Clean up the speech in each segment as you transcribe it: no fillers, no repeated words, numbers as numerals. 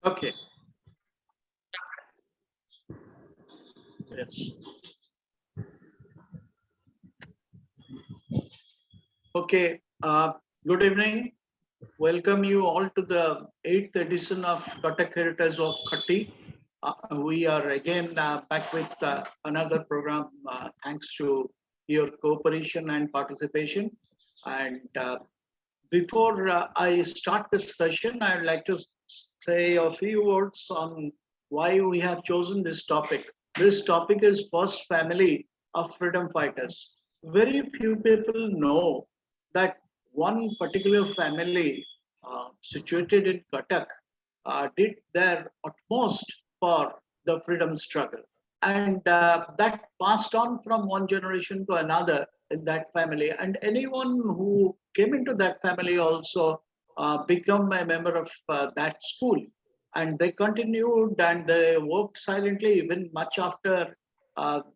Okay. Yes. Okay. Good evening. Welcome you all to the 8th edition of Katak Heritage of Khatti. We are again back with another program thanks to your cooperation and participation. And before I start this session, I'd like to say a few words on why we have chosen this topic. This topic is First Family of Freedom Fighters. Very few people know that one particular family situated in Cuttack did their utmost for the freedom struggle. And that passed on from one generation to another in that family. And anyone who came into that family also become a member of that school. And they continued and they worked silently even much after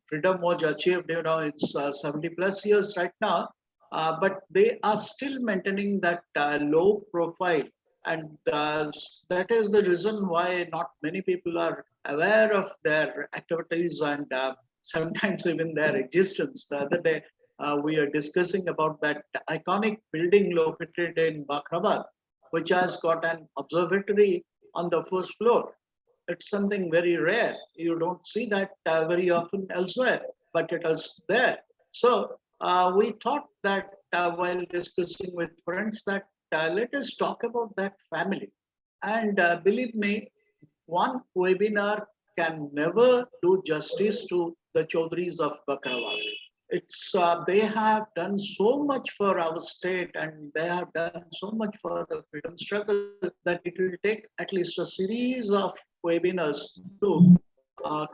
freedom was achieved. You know, it's 70 plus years right now. But they are still maintaining that low profile. And that is the reason why not many people are aware of their activities and sometimes even their existence. The other day, we are discussing about that iconic building located in Bakrabad, which has got an observatory on the first floor. It's something very rare. You don't see that very often elsewhere, but it is there. So we thought that while discussing with friends that let us talk about that family. And believe me, one webinar can never do justice to the Chaudhurys of Bakrawal. It's they have done so much for our state and they have done so much for the freedom struggle that it will take at least a series of webinars to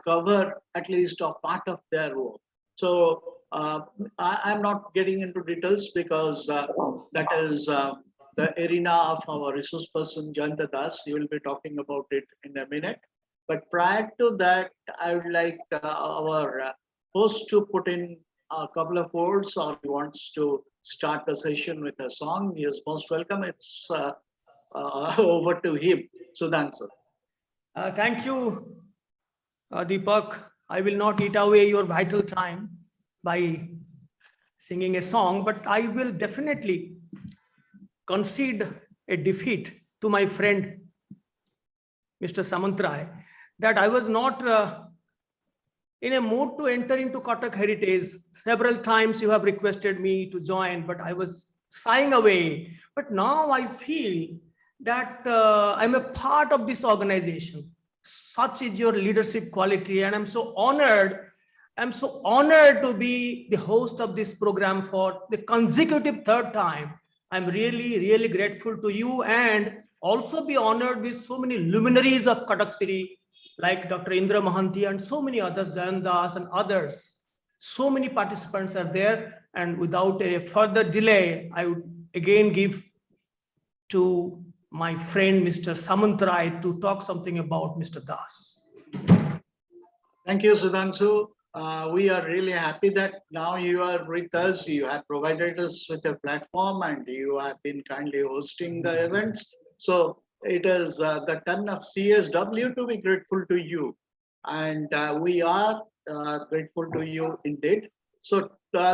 cover at least a part of their work. So I'm not getting into details because that is the arena of our resource person Jayanta Das. He will be talking about it in a minute. But prior to that, I would like our host to put in a couple of words, or he wants to start the session with a song. He is most welcome. It's over to him, Sudhanshu. Thank you, Deepak. I will not eat away your vital time by singing a song, but I will definitely concede a defeat to my friend, Mr. Samantrai, that I was not in a mood to enter into Katak Heritage. Several times you have requested me to join, but I was sighing away. But now I feel that I'm a part of this organization. Such is your leadership quality, and I'm so honored. I'm so honored to be the host of this program for the consecutive third time. I'm really, really grateful to you, and also be honored with so many luminaries of Katak City, like Dr. Indra Mahanti and so many others, Jayan Das and others. So many participants are there, and without a further delay, I would again give to my friend Mr. Samantrai to talk something about Mr. Das. Thank you, Sudhanshu. We are really happy that now you are with us. You have provided us with a platform and you have been kindly hosting the events. So it is the turn of CSW to be grateful to you. And we are grateful to you indeed. So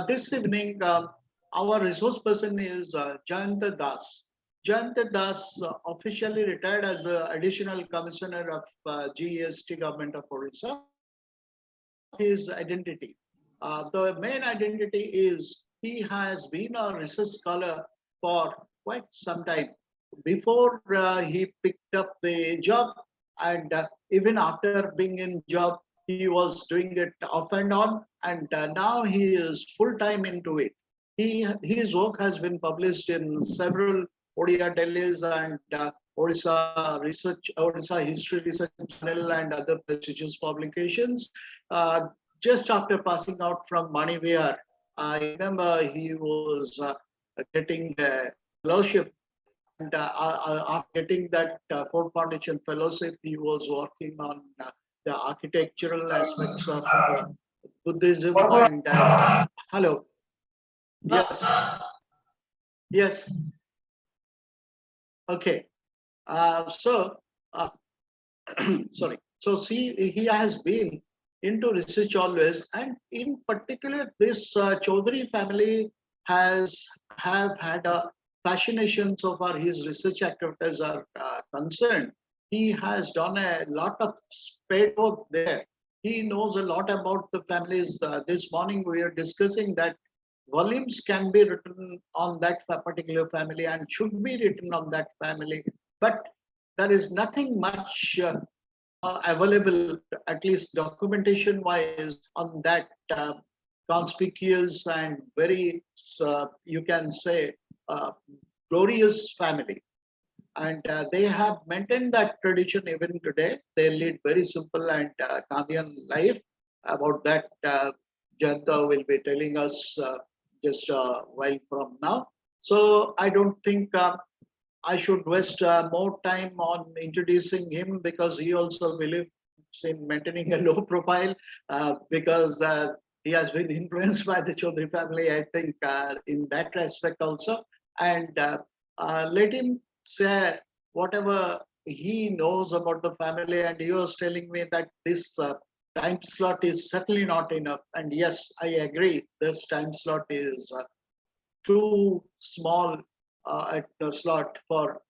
this evening, our resource person is Jayanta Das. Jayanta Das officially retired as the Additional Commissioner of GST Government of Orissa. His identity. The main identity is he has been a research scholar for quite some time. Before he picked up the job, and even after being in job, he was doing it off and on, and now he is full time into it. His work has been published in several Odia Delhi's and Odisha History Research Channel and other prestigious publications. Just after passing out from Manivihar, I remember he was getting a fellowship. And after getting that Ford Foundation fellowship, he was working on the architectural aspects of Buddhism and hello. Yes. Yes. Okay. So sorry. So see, he has been into research always, and in particular, this Chaudhary family have had a fascination so far. His research activities are concerned. He has done a lot of spade work there. He knows a lot about the families. This morning we are discussing that volumes can be written on that particular family and should be written on that family, but there is nothing much available, at least documentation wise, on that conspicuous and very, you can say, uh, glorious family. And they have maintained that tradition even today. They lead very simple and Gandhian life. About that, Jayanta will be telling us just a while from now. So I don't think I should waste more time on introducing him, because he also believes in maintaining a low profile, because he has been influenced by the Chaudhary family, I think, in that respect also. And let him say whatever he knows about the family. And he was telling me that this time slot is certainly not enough. And yes, I agree, this time slot is too small at the slot for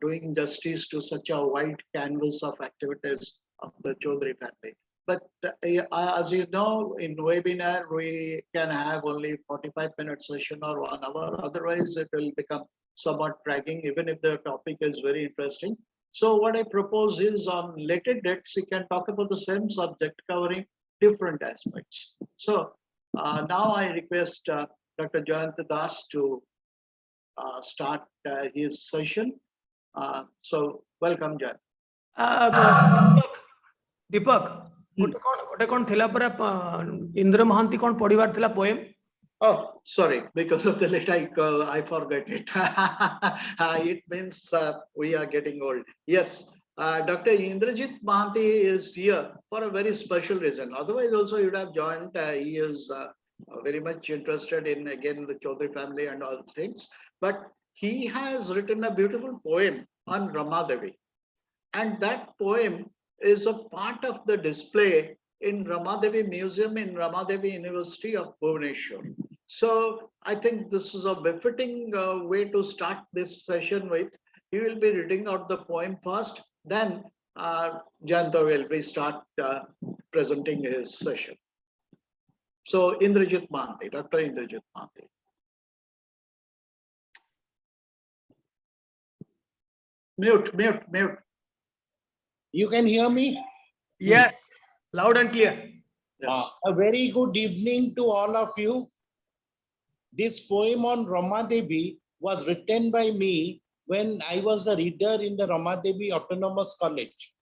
doing justice to such a wide canvas of activities of the Chaudhary family. But as you know, in webinar, we can have only 45-minute session or 1 hour. Otherwise, it will become somewhat dragging, even if the topic is very interesting. So what I propose is, on later dates, we can talk about the same subject covering different aspects. So now I request Dr. Jayanta Das to start his session. So welcome, Jayant. दीपक गोटे कौन थिला परा इंद्र महांती कौन पढ़िबार थिला poem. Oh, sorry, because of the late I forgot it. It means we are getting old. Yes, Dr. Indrajit Mahanti is here for a very special reason. Otherwise, also you would have joined. He is very much interested in, again, the Chaudhary family and all things. But he has written a beautiful poem on Ramadevi. And that poem is a part of the display in Ramadevi Museum in Ramadevi University of Bhubaneswar. So I think this is a befitting way to start this session with. He will be reading out the poem first, then Jayanta will be start presenting his session. So Indrajit Mahanti, Dr. Indrajit Mahanti. Mute. You can hear me? Yes, loud and clear. Yes. A very good evening to all of you. This poem on Ramadevi was written by me when I was a reader in the Ramadevi Autonomous College.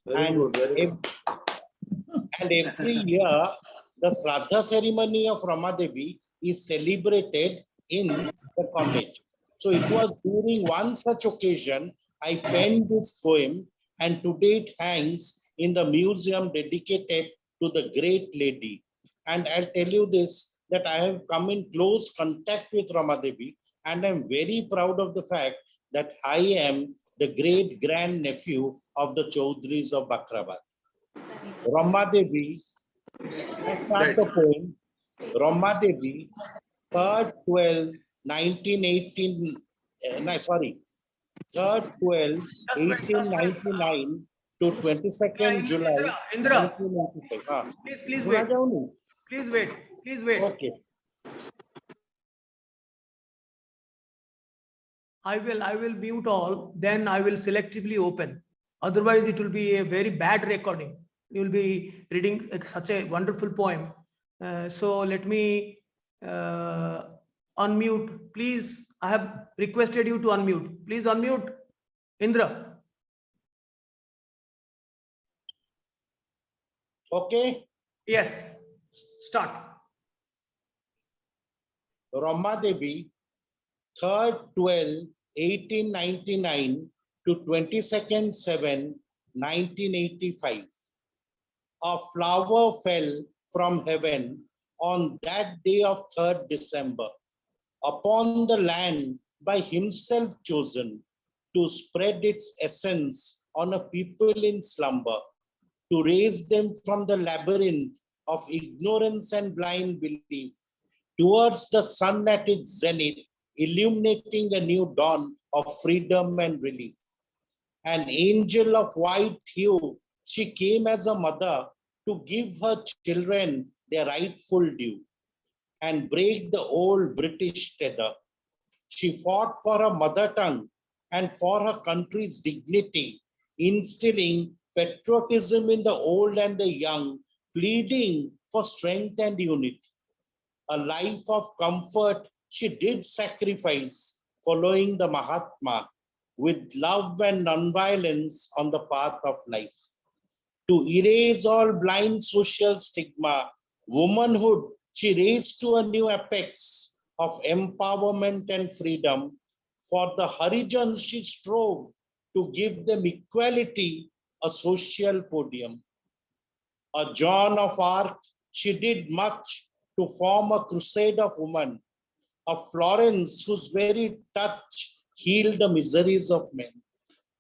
Very good. And every year, the Shraddha ceremony of Ramadevi is celebrated in the college. So it was during one such occasion I penned this poem, and today it hangs in the museum dedicated to the great lady. And I'll tell you this, that I have come in close contact with Ramadevi, and I'm very proud of the fact that I am the great grand nephew of the Chaudhrys of Bakrabad. Ramadevi, I start the poem. Ramadevi, 3rd 12, 1918, 3rd 12, 1899 to 22nd July. Indra, 1995. please wait. Please wait. Okay. I will mute all, then I will selectively open. Otherwise, it will be a very bad recording. You will be reading such a wonderful poem. So let me unmute. Please, I have requested you to unmute. Please unmute. Indra. Okay. Yes. Start. Ramadevi, 3rd 12, 1899 to 22nd 7, 1985. A flower fell from heaven on that day of 3rd December, upon the land by himself chosen to spread its essence on a people in slumber, to raise them from the labyrinth of ignorance and blind belief towards the sun at its zenith, illuminating a new dawn of freedom and relief. An angel of white hue, she came as a mother to give her children their rightful due and break the old British tether. She fought for her mother tongue and for her country's dignity, instilling patriotism in the old and the young, pleading for strength and unity. A life of comfort she did sacrifice, following the Mahatma with love and nonviolence on the path of life. To erase all blind social stigma, womanhood she raised to a new apex of empowerment and freedom. For the Harijans she strove to give them equality, a social podium. A Joan of Arc, she did much to form a crusade of women. A Florence whose very touch healed the miseries of men.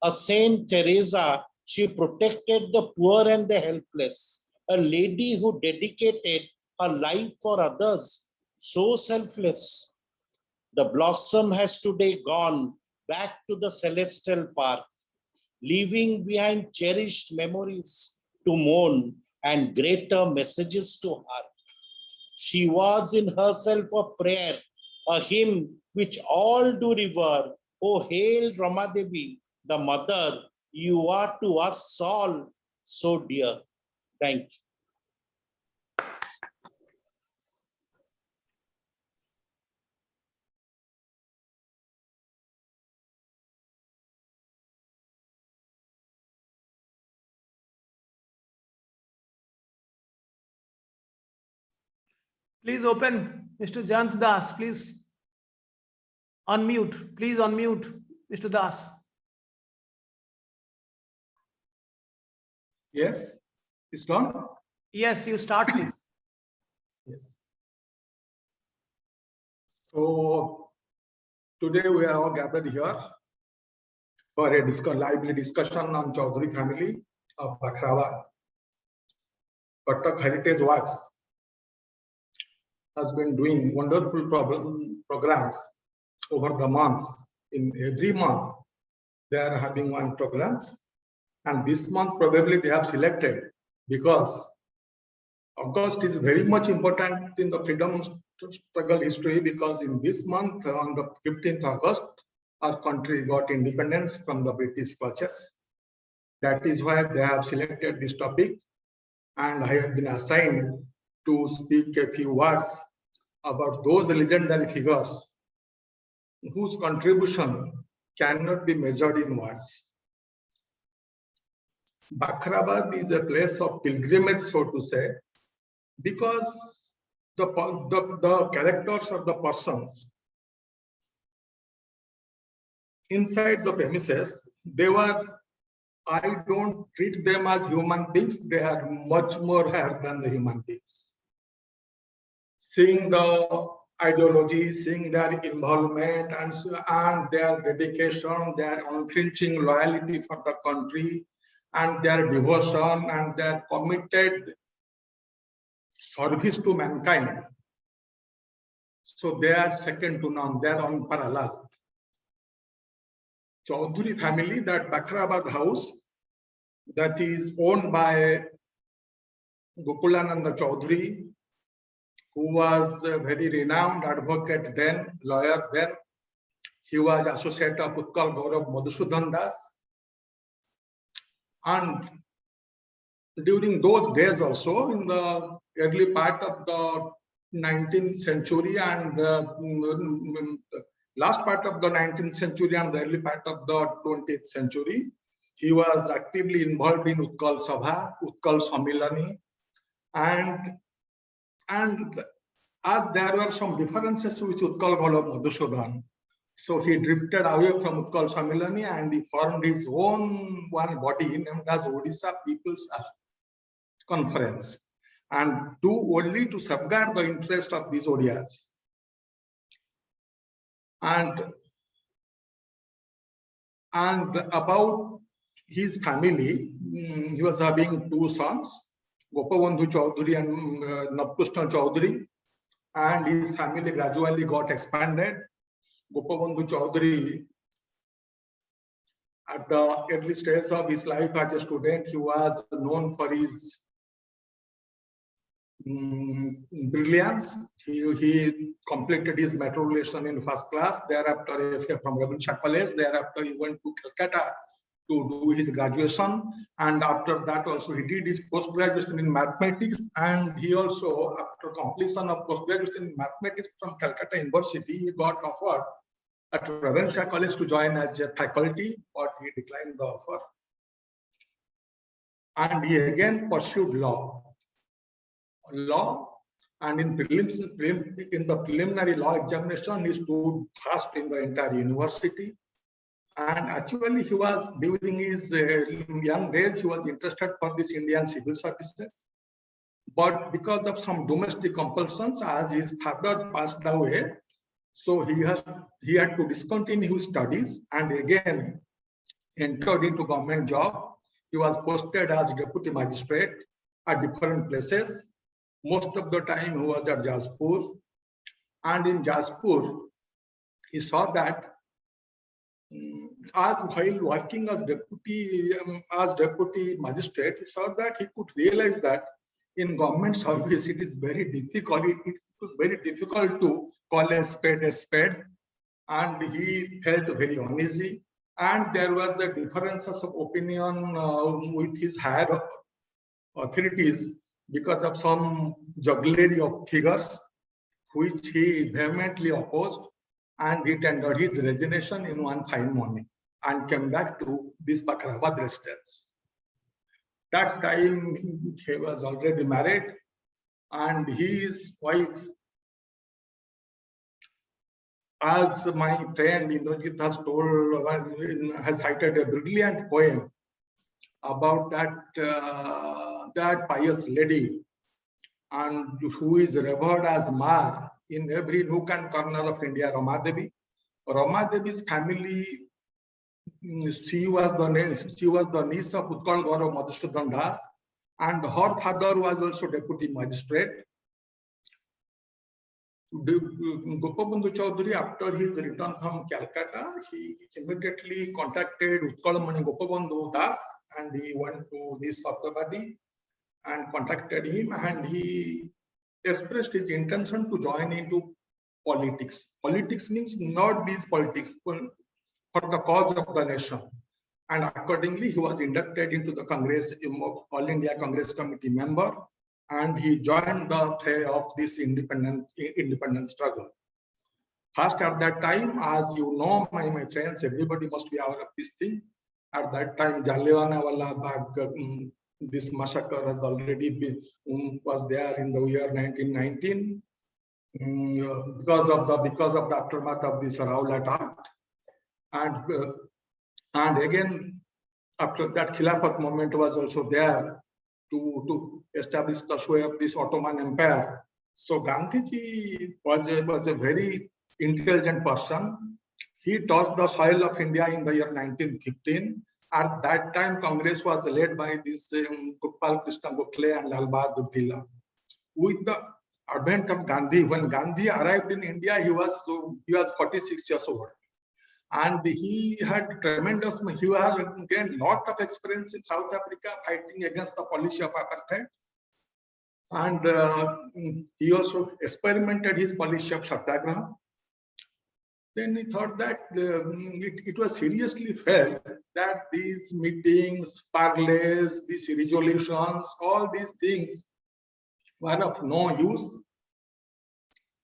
A Saint Teresa, she protected the poor and the helpless. A lady who dedicated her life for others, so selfless. The blossom has today gone back to the celestial park, leaving behind cherished memories to mourn and greater messages to heart. She was in herself a prayer, a hymn which all do revere. Oh, hail Ramadevi, the mother, you are to us all so dear. Thank you. Please open, Mr. Jayant Das. Please unmute. Please unmute, Mr. Das. Yes, it's done. Yes, you start, please. Yes. So today we are all gathered here for a lively discussion on Chaudhary family of Bakhrabad. Kathak Heritage Works has been doing wonderful programs over the months. In every month, they are having one programs. And this month, probably they have selected because August is very much important in the freedom struggle history, because in this month, on the 15th August, our country got independence from the British clutches. That is why they have selected this topic, and I have been assigned to speak a few words about those legendary figures whose contribution cannot be measured in words. Bakhrabad is a place of pilgrimage, so to say, because the characters of the persons inside the premises, I don't treat them as human beings. They are much more higher than the human beings. Seeing the ideology, seeing their involvement and their dedication, their unflinching loyalty for the country, and their devotion and their committed service to mankind. So they are second to none, they are unparalleled. Chaudhary family, that Bakhrabad house that is owned by Gokulananda Chaudhary, who was a very renowned advocate then, lawyer then. He was associate of Utkal Gaurav Madhusudan Das. And during those days also, in the early part of the 19th century and the last part of the 19th century and the early part of the 20th century, he was actively involved in Utkal Sabha, Utkal Samilani, and as there were some differences with Utkal Gaurav Madhusudan, so he drifted away from Utkal Samilani and he formed his own one body named as Odisha People's Conference, and only to safeguard the interest of these Odias. And about his family, he was having two sons, Gopabandhu Chaudhary and Navkrishna Chaudhary, and his family gradually got expanded. Gopabandhu Chaudhary, at the early stage of his life as a student, he was known for his brilliance. He completed his matriculation in first class. Thereafter, from Ravinsha College. Thereafter, he went to Calcutta to do his graduation. And after that, also he did his post-graduation in mathematics. And he also, after completion of post-graduation in mathematics from Calcutta University, he got offered at Ravinsha College to join as a faculty, but he declined the offer. And he again pursued law. And in the preliminary law examination, he stood first in the entire university. And actually, he was, during his young days, he was interested for this Indian civil services. But because of some domestic compulsions, as his father passed away, so he had to discontinue his studies and again entered into government job. He was posted as deputy magistrate at different places. Most of the time he was at Jajpur, and in Jajpur he saw that while working as deputy magistrate, he saw that he could realize that in government service it is very difficult. It was very difficult to call a spade, and he felt very uneasy. And there was a differences of opinion with his higher authorities because of some jugglery of figures, which he vehemently opposed, and he tendered his resignation in one fine morning and came back to this Bakarabad residence. That time he was already married, and his wife, as my friend Indrajit has told, has cited a brilliant poem about that pious lady, and who is revered as Ma in every nook and corner of India, Rama Devi. Rama Devi's family, she was the niece of Utkal Gaurav Madhusudan Das, and her father was also deputy magistrate. Gopabandhu Chaudhary, after his return from Calcutta, he immediately contacted Utkal Mani Gopabandhu Das, and he went to this Saptabadi and contacted him, and he expressed his intention to join into politics. Politics means not these politics, but for the cause of the nation. And accordingly, he was inducted into the Congress, All India Congress Committee member, and he joined the fray of this independent struggle. First, at that time, as you know, my friends, everybody must be aware of this thing. At that time, Jallianwala Bagh, this massacre has already been was there in the year 1919 because of the aftermath of this Rowlatt Act, and again after that Khilafat movement was also there to establish the sway of this Ottoman Empire. So Gandhiji was a very intelligent person. He touched the soil of India in the year 1915. At that time, Congress was led by this Gopal Krishna Gokhale and Lal Bahadur Tila. With the advent of Gandhi, when Gandhi arrived in India, he was 46 years old, and he had gained a lot of experience in South Africa fighting against the policy of apartheid, and he also experimented his policy of satyagraha. Then he thought that it was seriously felt that these meetings, parleys, these resolutions, all these things were of no use.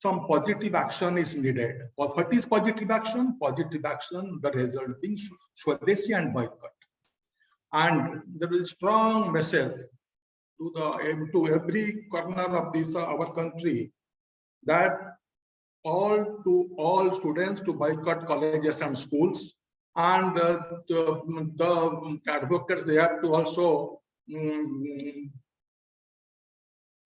Some positive action is needed. What is positive action? Positive action, the result being Swadeshi and boycott. And there is a strong message to every corner of this our country that all students to boycott colleges and schools, and the advocates, they have to also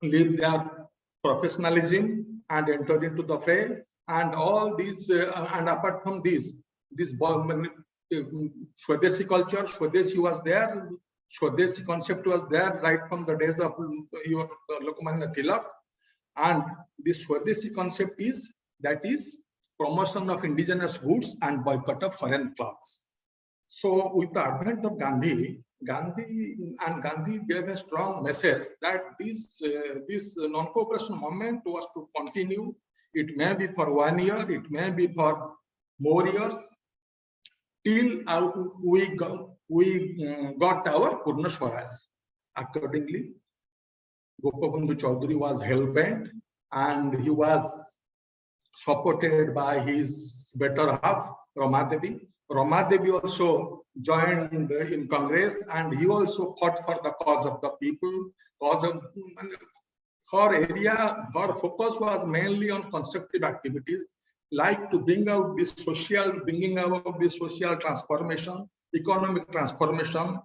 leave their professionalism and enter into the fray, and all these and apart from this Swadeshi culture, Swadeshi was there. Swadeshi concept was there right from the days of your Lokmanya Tilak. And this Swadeshi concept is promotion of indigenous goods and boycott of foreign clothes. So with the advent of Gandhi gave a strong message that this non-cooperation movement was to continue. It may be for 1 year, it may be for more years, till we got our Purna Swaraj. Accordingly, Gopabandhu Chaudhary was hell-bent, and he was supported by his better half, Rama Devi. Rama Devi also joined in Congress, and he also fought for the cause of the people. Her focus was mainly on constructive activities, like to bringing out this social transformation, economic transformation,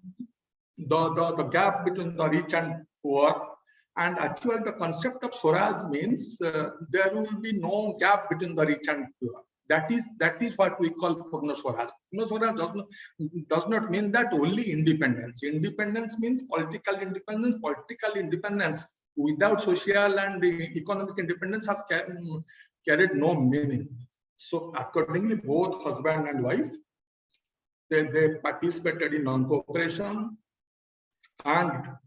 the gap between the rich and poor. And actually, the concept of Swaraj means there will be no gap between the rich and poor. That is what we call Purna Swaraj. Purna Swaraj does not mean that only independence. Independence means political independence. Political independence without social and economic independence has carried no meaning. So accordingly, both husband and wife, they participated in non-cooperation. And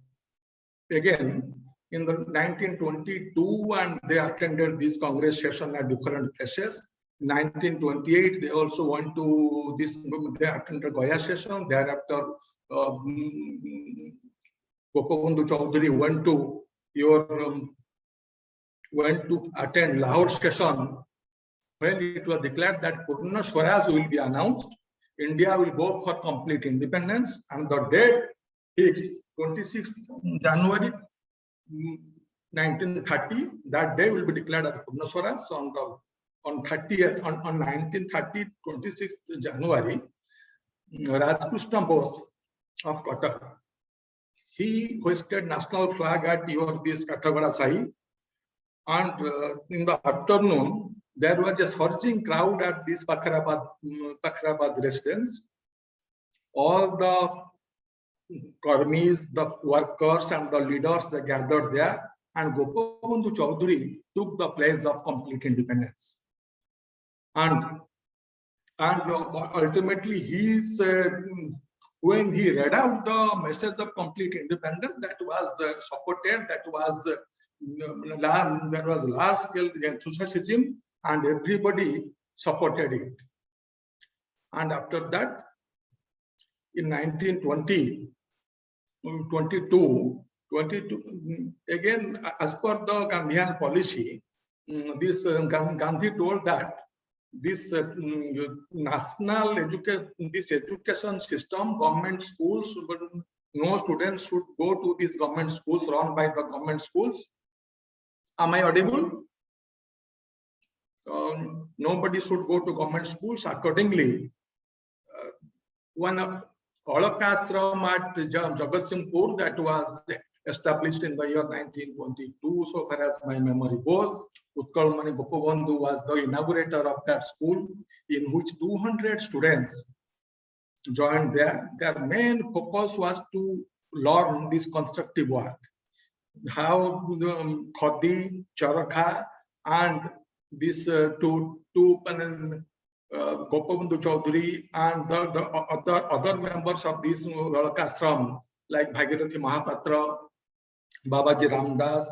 again, in the 1922, and they attended this Congress session at different places. 1928, they also went to this, they attended Goya session. Thereafter, Gopabandhu Chaudhary went to attend Lahore session, when it was declared that Purna Swaraj will be announced. India will go for complete independence, and the date is 26th January 1930. That day will be declared as Purna Swaraj. So on 1930, 26th January, Rajkrishna Bose of Cuttack, he hoisted national flag at this Katagwada Sahi. And in the afternoon, there was a surging crowd at this Pakhrabad residence. All the Karmis, the workers and the leaders, they gathered there, and Gopabandhu Chaudhary took the place of complete independence. And ultimately, when he read out the message of complete independence, that was supported, there was large-scale enthusiasm, and everybody supported it. And after that, in 1922, again, as per the Gandhian policy, this Gandhi told that this national education system, government schools, no students should go to these government schools run by the government schools. Am I audible? Nobody should go to government schools. Accordingly, one Holokashram at Jagatsinghpur that was established in the year 1922, so far as my memory goes. Utkal Mani Gopabandhu was the inaugurator of that school, in which 200 students joined there. Their main focus was to learn this constructive work, how khadi, charakha, and this Gopabandhu Chaudhary and the other members of this Holokashram, like Bhagirathi Mahapatra, Babaji Ramdas,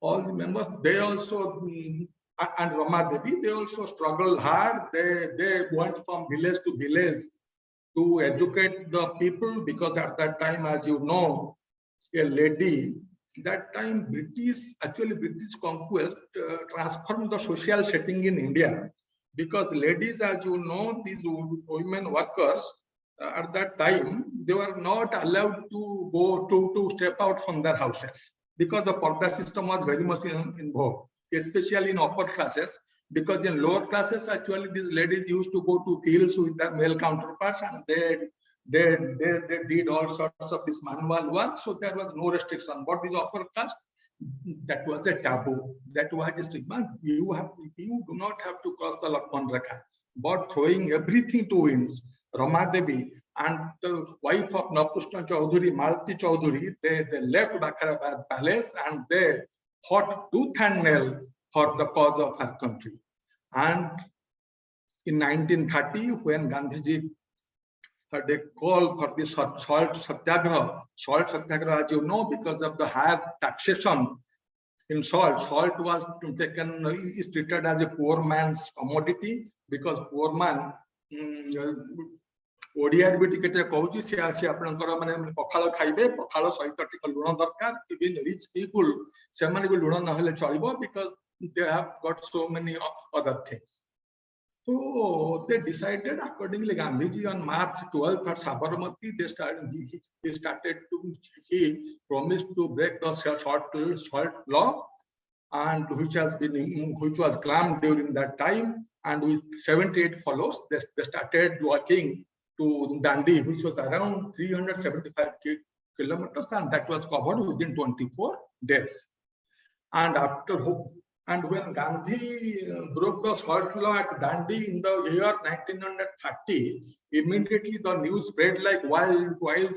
all the members, they also, and Rama Devi, they also struggled hard. They went from village to village to educate the people, because at that time, as you know, a lady, that time British conquest transformed the social setting in India, because ladies, as you know, these women workers, at that time, they were not allowed to go to step out from their houses, because the Parda system was very much in vogue, especially in upper classes, because in lower classes, actually, these ladies used to go to fields with their male counterparts, and they did all sorts of this manual work, so there was no restriction. But this upper caste, that was a taboo. That was a stigma. You do not have to cross the Lakman Rekha. But throwing everything to winds, Rama Devi and the wife of Navkrishna Chaudhary, Malati Chaudhary, they left Bakharabad Palace and they fought tooth and nail for the cause of our country. And in 1930, when Gandhiji had a call for the salt satyagraha, as you know, because of the higher taxation in salt was taken, is treated as a poor man's commodity, because poor man, Odia भी टिके कहूँ सी आसी आपनकर माने पखाल खाइबे पखाल सहित टिके लुण दरकार even rich people से माने भी लुण न हेले चलिबो because they have got so many other things. So they decided accordingly. Gandhiji on March 12th at Sabarmati, he promised to break the salt law, and which was claimed during that time. And with 78 follows, they started walking to Dandi, which was around 375 kilometers, and that was covered within 24 days. And when Gandhi broke the salt law at Dandi in the year 1930, immediately the news spread like wildfire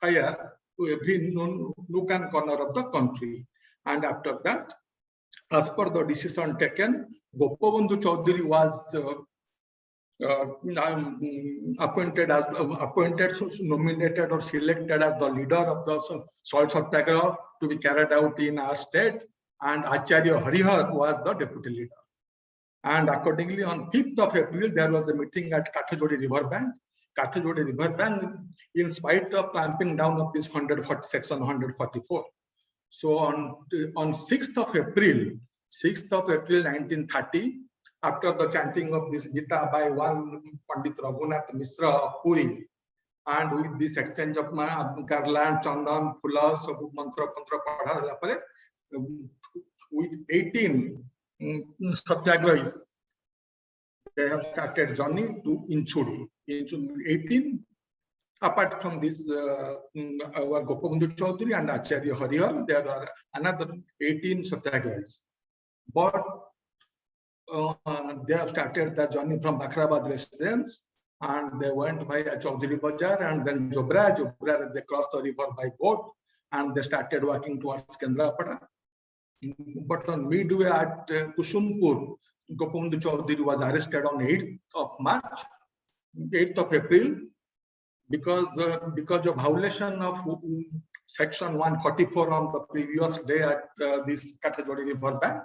to every nook and corner of the country. And after that, as per the decision taken, Gopabandhu Chaudhary was nominated or selected as the leader of the salt satyagraha to be carried out in our state. And Acharya Harihar was the deputy leader. And accordingly, on 5th of April, there was a meeting at Kathajodi River Bank. Kathajodi River Bank, in spite of clamping down of this section 144. So on 6th of April 1930, after the chanting of this Gita by one Pandit Raghunath Misra of Puri, and with this exchange of garland, chandan, phula, sabu mantra padha, with 18 satyagrahis, they have started journey to Inchudi. 18, apart from this, our Gopabandhu Chaudhary and Acharya Harihar, there are another 18 satyagrahis. But they have started the journey from Bakharabad residence, and they went by Chaudhary Bazar and then Jobra. They crossed the river by boat, and they started walking towards Kendrapada. But on midway at Kusumpur, Gopabandhu Chaudhary was arrested on 8th of April, because of violation of section 144 on the previous day at this Kathajodi River Bank.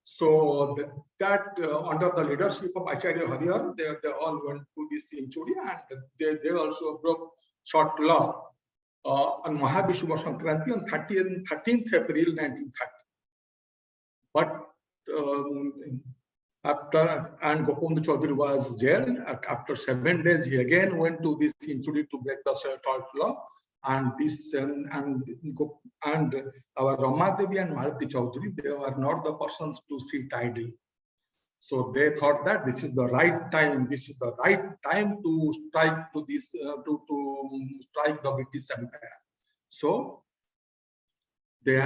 So that under the leadership of Acharya Harihar, they all went to this Inchudi, and they also broke salt law on Mahavishwa Sankranti on 13th April 1930. But and Gopabandhu Chaudhary was jailed. After 7 days, he again went to this Inchudi to break the salt law, and our Rama Devi and Malati Chaudhary, they were not the persons to sit idle. So they thought that this is the right time. This is the right time to strike to this to strike the British Empire. So they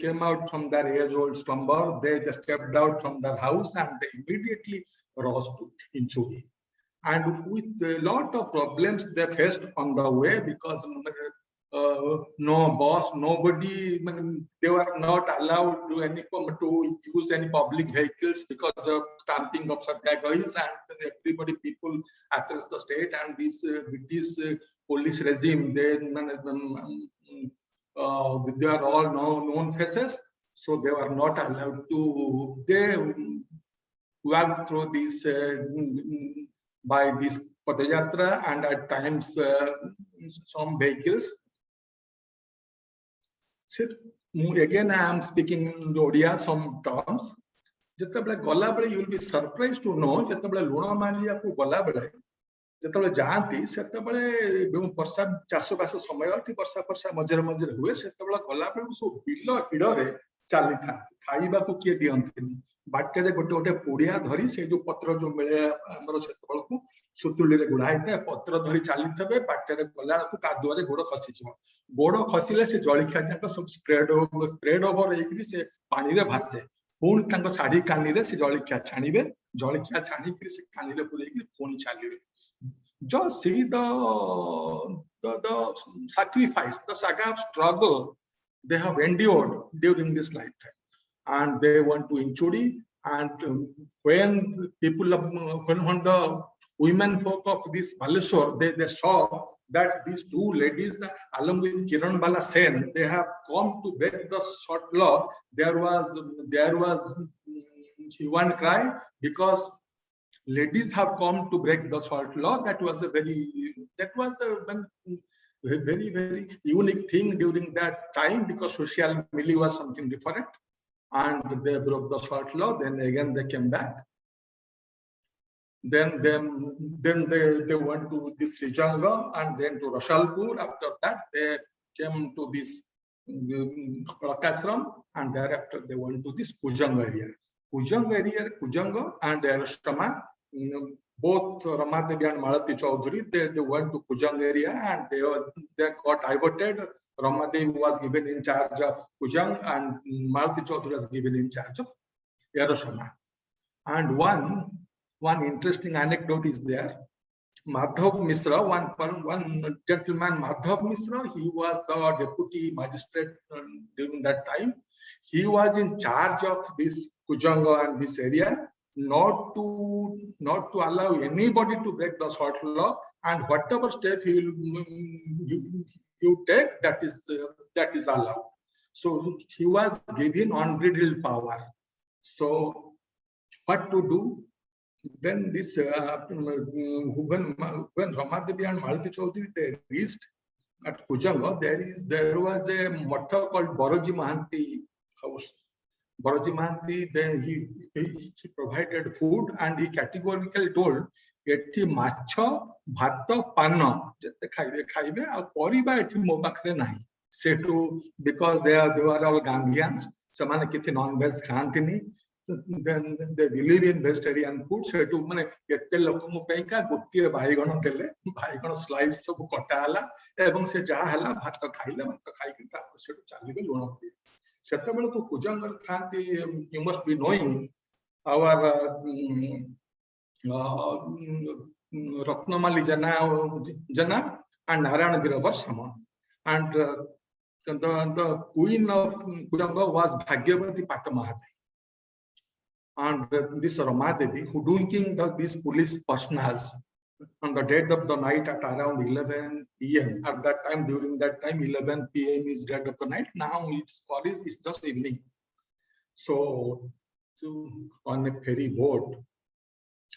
came out from their age-old slumber. They just stepped out from their house and they immediately rose to Inchudi. And with a lot of problems they faced on the way, because no boss, nobody, they were not allowed to use any public vehicles because of stamping of satyagrahis, and people across the state, and this British police regime, they are all known faces, so they were not allowed to. They walked through this by this Padayatra, and at times some vehicles. So, again, I am speaking in Odia some terms. You will be surprised to know that Lunamalia Gala ଯେତେବେଳେ ଯାଆନ୍ତି ସେତେବେଳେ ବର୍ଷା ଚାଷ ବାସ ସମୟ ବର୍ଷା ମଝିରେ ମଝିରେ ହୁଏ, ସେତେବେଳେ ଗଲା ବେଳକୁ ସବୁ ବିଲ ହିଡରେ ଚାଲିଥାନ୍ତି, ଖାଇବାକୁ କିଏ ଦିଅନ୍ତିନି। ବାଟରେ ଗୋଟେ ପୁଡିଆ ଧରି ସେ ଯୋଉ ପତ୍ର ଯୋଉ ମିଳେ ଆମର ସେତେବେଳକୁ ସୁତୁଳିରେ ଗୁଡା ହେଇଥାଏ, ପତ୍ର ଧରି ଚାଲିଥିବେ, ବାଟରେ ଗଲା ବେଳକୁ କାଦୁଅରେ ଗୋଡ ଖସିଯିବ। ଗୋଡ ଖସିଲେ ସେ ଜଳଖିଆ ଯାକ ସବୁ ସ୍ପ୍ରେଡ ଓଭର ହେଇକିରି ସେ ପାଣିରେ ଭାସେ। ପୁଣି ତାଙ୍କ ଶାଢୀ କାନିରେ ସେ ଜଳଖିଆ ଛାଣିବେ, जलखिया छाणिक से कानिले पुरेक पुणी चलिए just see the sacrifice, the saga of struggle they have endured during this lifetime, and they went to Inchudi. And when people, when the women folk of this Baleshwar, they saw that these two ladies, along with Kiran Bala Sen, they have come to break the short law. There was one cry because ladies have come to break the salt law. That was a very very unique thing during that time, because social milieu was something different, and they broke the salt law. Then again they came back. Then they went to this Srijanga and then to Rasalpur. After that they came to this Prakashram, and thereafter they went to this Kujang area. Kujanga and Rashtrama, both Ramadevi and Malati Chaudhuri, they went to Kujang area, and they got diverted. Ramadevi was given in charge of Kujang, and Malati Chaudhuri was given in charge of Yarosama. And one interesting anecdote is there. Madhav Misra, one gentleman, Madhav Misra, he was the deputy magistrate during that time. He was in charge of this Kujanga and this area, not to allow anybody to break the salt law, and whatever step you take, that is allowed. So he was given unbridled power. So what to do? Then this when Ramadevi and Malati Chaudhuri they reached at Kujanga, there was a matha called Baraji Mahanti house. Baraji Mahanti, then he provided food, and he categorically told, "Eti macha, bhato, pano, jete khaibe, aur poriba eti mo pakhre nahi." Say to, because they are all Gandhians, samane kiti non-veg khantini. Then they believe in vegetarian food. So to mane kete lokomo paika gotiye baigon dele, baigon slice सब कटा हला, एवं से जा हला भात खाइले, भात खाइके तापर से चलिबे लुण पी. सेतबेले तो कुजंगर खाती, you must be knowing our Ratnamali Jana and Narayana Biravar Sama. And the queen of Kujanga was Bhagyavati Patamahadevi. And this Ramadevi, who doing these police personals on the dead of the night at around 11 p.m. At that time, during that time, 11 p.m. is dead of the night. Now it's just evening. So on a ferry boat,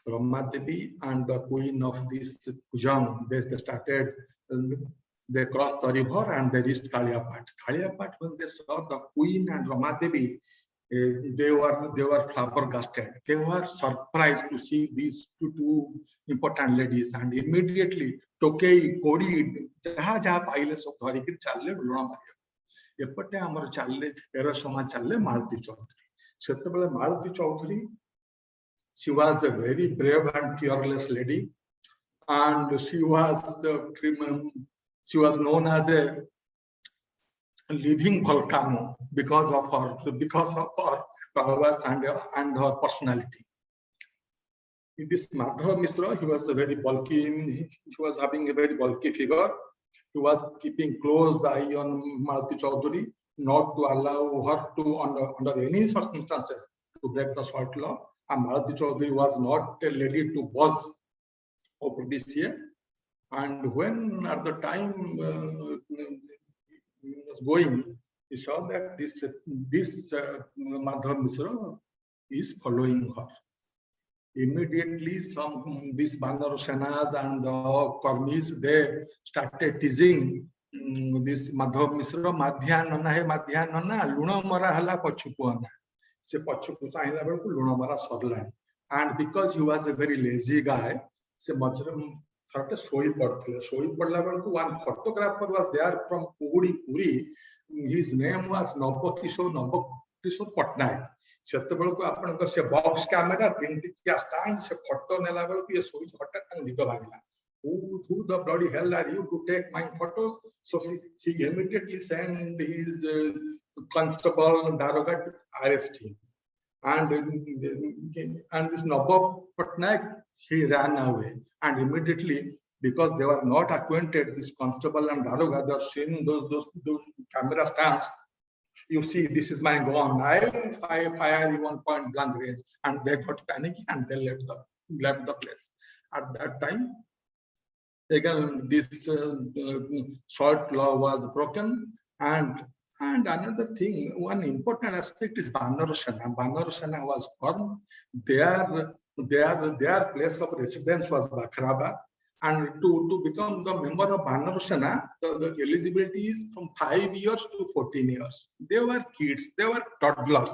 Ramadevi and the queen of this Kujang, they started. They crossed the river and they reached Kaliapat. Kaliapat, when they saw the queen and Ramadevi, they were flabbergasted. They were surprised to see these two important ladies, and immediately Tokei, Kodi, jaha paile सब धरी के चले लुणा मारिया. एपटे हमर चले एरसमा चले मालती चौधरी. सेतबेले मालती Chaudhary, she was a very brave and fearless lady, and she was known as a living volcano because of her prowess and her personality. This Madhav Misra, he was a very bulky, he was having a very bulky figure. He was keeping close eye on Malati Chaudhuri, not to allow her to, under any circumstances, to break the salt law. And Malati Chaudhuri was not ready to buzz over this year. And when at the time was going, he saw that this Madhav Misra is following her. Immediately, these Bangar Senas and the Karmis, they started teasing this Madhav Misra, Madhya Nana, Luna Mara Hala Pachupuana. Se Pachupu Saina Luna Mara Sorlani. And because he was a very lazy guy, se Majram one photographer was there from Puri. His name was Navakishore Patnaik. ସେତେବେଳକୁ ଆପଣଙ୍କର ସେ box camera print stand ସେ photo ନେଲା ବେଳକୁ ଏ ଶୋଇ ହଠାତ୍ ତାଙ୍କ ନିଦ ଭାଙ୍ଗିଲା. Who the bloody hell are you to take my photos? So he immediately sent his constable Daroga to arrest him. And this Nabab Patnaik, he ran away, and immediately, because they were not acquainted, this constable and Daroga, they are seeing those camera stands. You see, this is my gun. I fire in 1 point blank range, and they got panicky and they left the place. At that time, again, this short law was broken, and another thing, one important aspect is Banner Sena. Banner Sena was formed. Their place of residence was Bakrabad. And to become the member of Banner Sena, the eligibility is from 5 years to 14 years. They were kids, they were toddlers.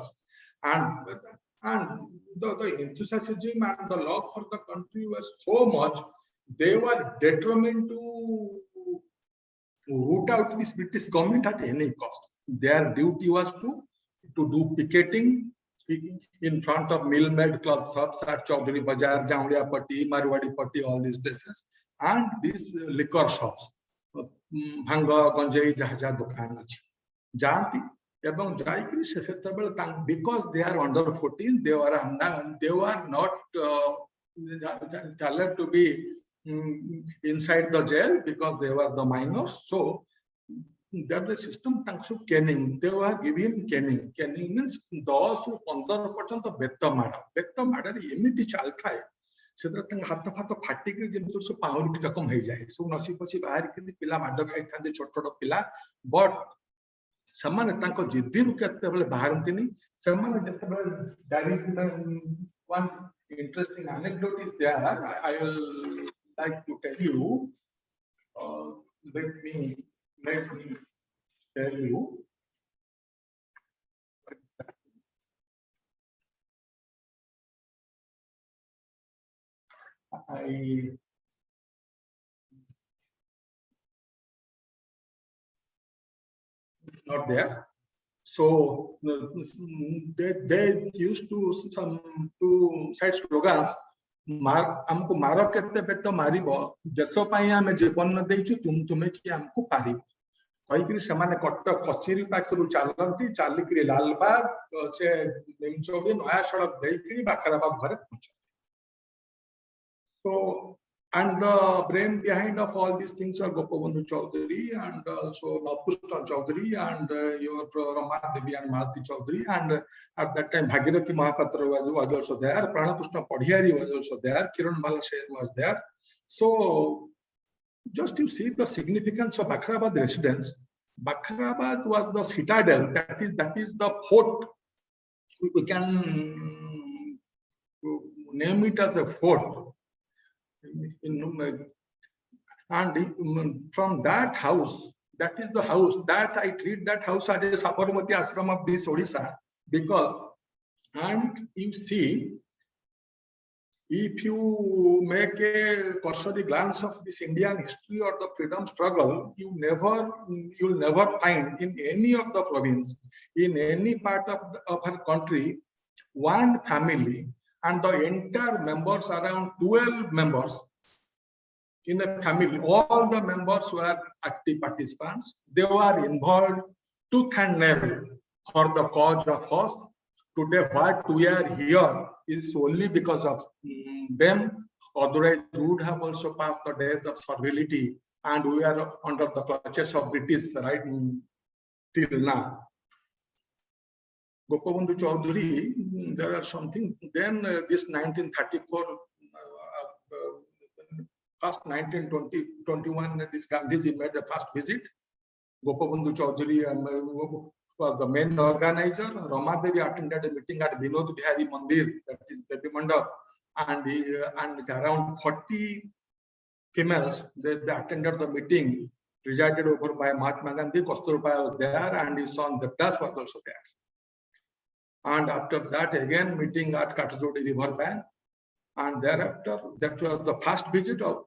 And the enthusiasm and the love for the country was so much, they were determined to root out this British government at any cost. Their duty was to do picketing in front of mill-made cloth shops at Chaudhary Bazar, Jaundia Patti, Marwadi Patti, all these places, and these liquor shops, Bhanga, Ganjai, Jahaja, Dukan achi. Janti, ebong jaikri se setabel tang, because they are under 14, they were not allowed to be inside the jail because they were the minors. So that the system thanks to caning, they were given caning. Caning means 10 to 15% betta mada emiti chal thai sedra tang hath phati ke jemtur so power ki rakam hai jaye. So nasi pasi bahar ke pila mada khai thande chot pila, but samane tanko jiddi ru kete bele baharantini samane jete bele one interesting anecdote is there. I will like to tell you. Let me tell you. Not there. So they used to cite slogans. हमको मारो केते पे तो मारिबो देश पई हमें जीवन देइछु तुमे कि हमको पारिबो कहिकरी सेमाने कटक कचेरी पाखरु चालंती चालिकरी लालबाग से निमचौकी नया सड़क देइकरी बाकराबाद घरे पहुंचे. So, and the brain behind of all these things are Gopabandhu Chaudhary and also Navkrishna Chaudhary and your Rama Devi and Malati Chaudhary, and at that time Bhagirathi Mahapatra was also there, Pranakrishna Padhiyari was also there, Kiran Balashen was there. So just to see the significance of Bakrabad residence, Bakrabad was the citadel, that is the fort. We can name it as a fort. And from that house, that is the house that I treat that house as a Sabarmati Ashram of this Odisha, because, and you see, if you make a cursory glance of this Indian history or the freedom struggle, you'll never find in any of the province, in any part of our country, one family and the entire members, around 12 members in a family, all the members were active participants. They were involved tooth and nail for the cause of us. Today, what we are here is only because of them. Otherwise, we would have also passed the days of servility, and we are under the clutches of British right till now. Gopabandhu Chaudhary, there are something. Then this 1934, first 1921, this Gandhiji made the first visit. Gopabandhu Chaudhary was the main organizer. Rama Devi attended a meeting at Vinod Bihari Mandir, that is Devi Mandap, and around 40 females, they attended the meeting, presided over by Mahatma Gandhi. Kasturba was there, and his son Devdas was also there. And after that, again, meeting at Katjodi river bank. And thereafter, that was the first visit of,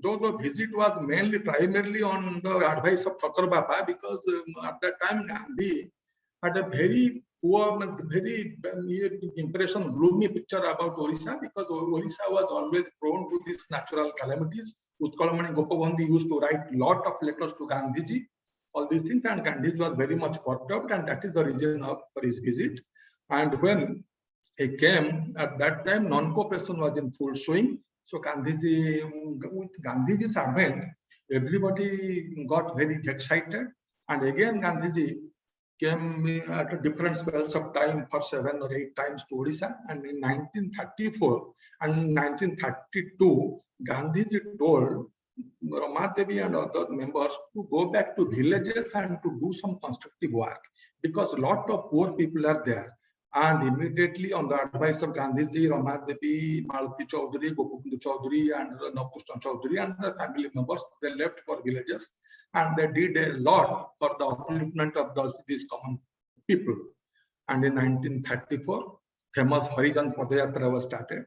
though the visit was primarily on the advice of Thakur Baba, because at that time Gandhi had a very poor, very impression, gloomy picture about Orissa, because Orissa was always prone to these natural calamities. Utkalamani Gopabandhu used to write a lot of letters to Gandhiji, all these things, and Gandhiji was very much perturbed, and that is the reason for his visit. And when he came at that time, non-cooperation was in full swing. So Gandhiji, with Gandhiji's advent, everybody got very excited. And again, Gandhiji came at different spells of time for 7 or 8 times to Odisha. And in 1934 and 1932, Gandhiji told Rama Devi and other members to go back to villages and to do some constructive work, because a lot of poor people are there. And immediately, on the advice of Gandhiji, Rama Devi, Malati Chaudhary, Gopindu Chaudhary, and Navkustan Chaudhary, and the family members, they left for villages, and they did a lot for the upliftment of these common people. And in 1934, famous Harijan Padayatra was started.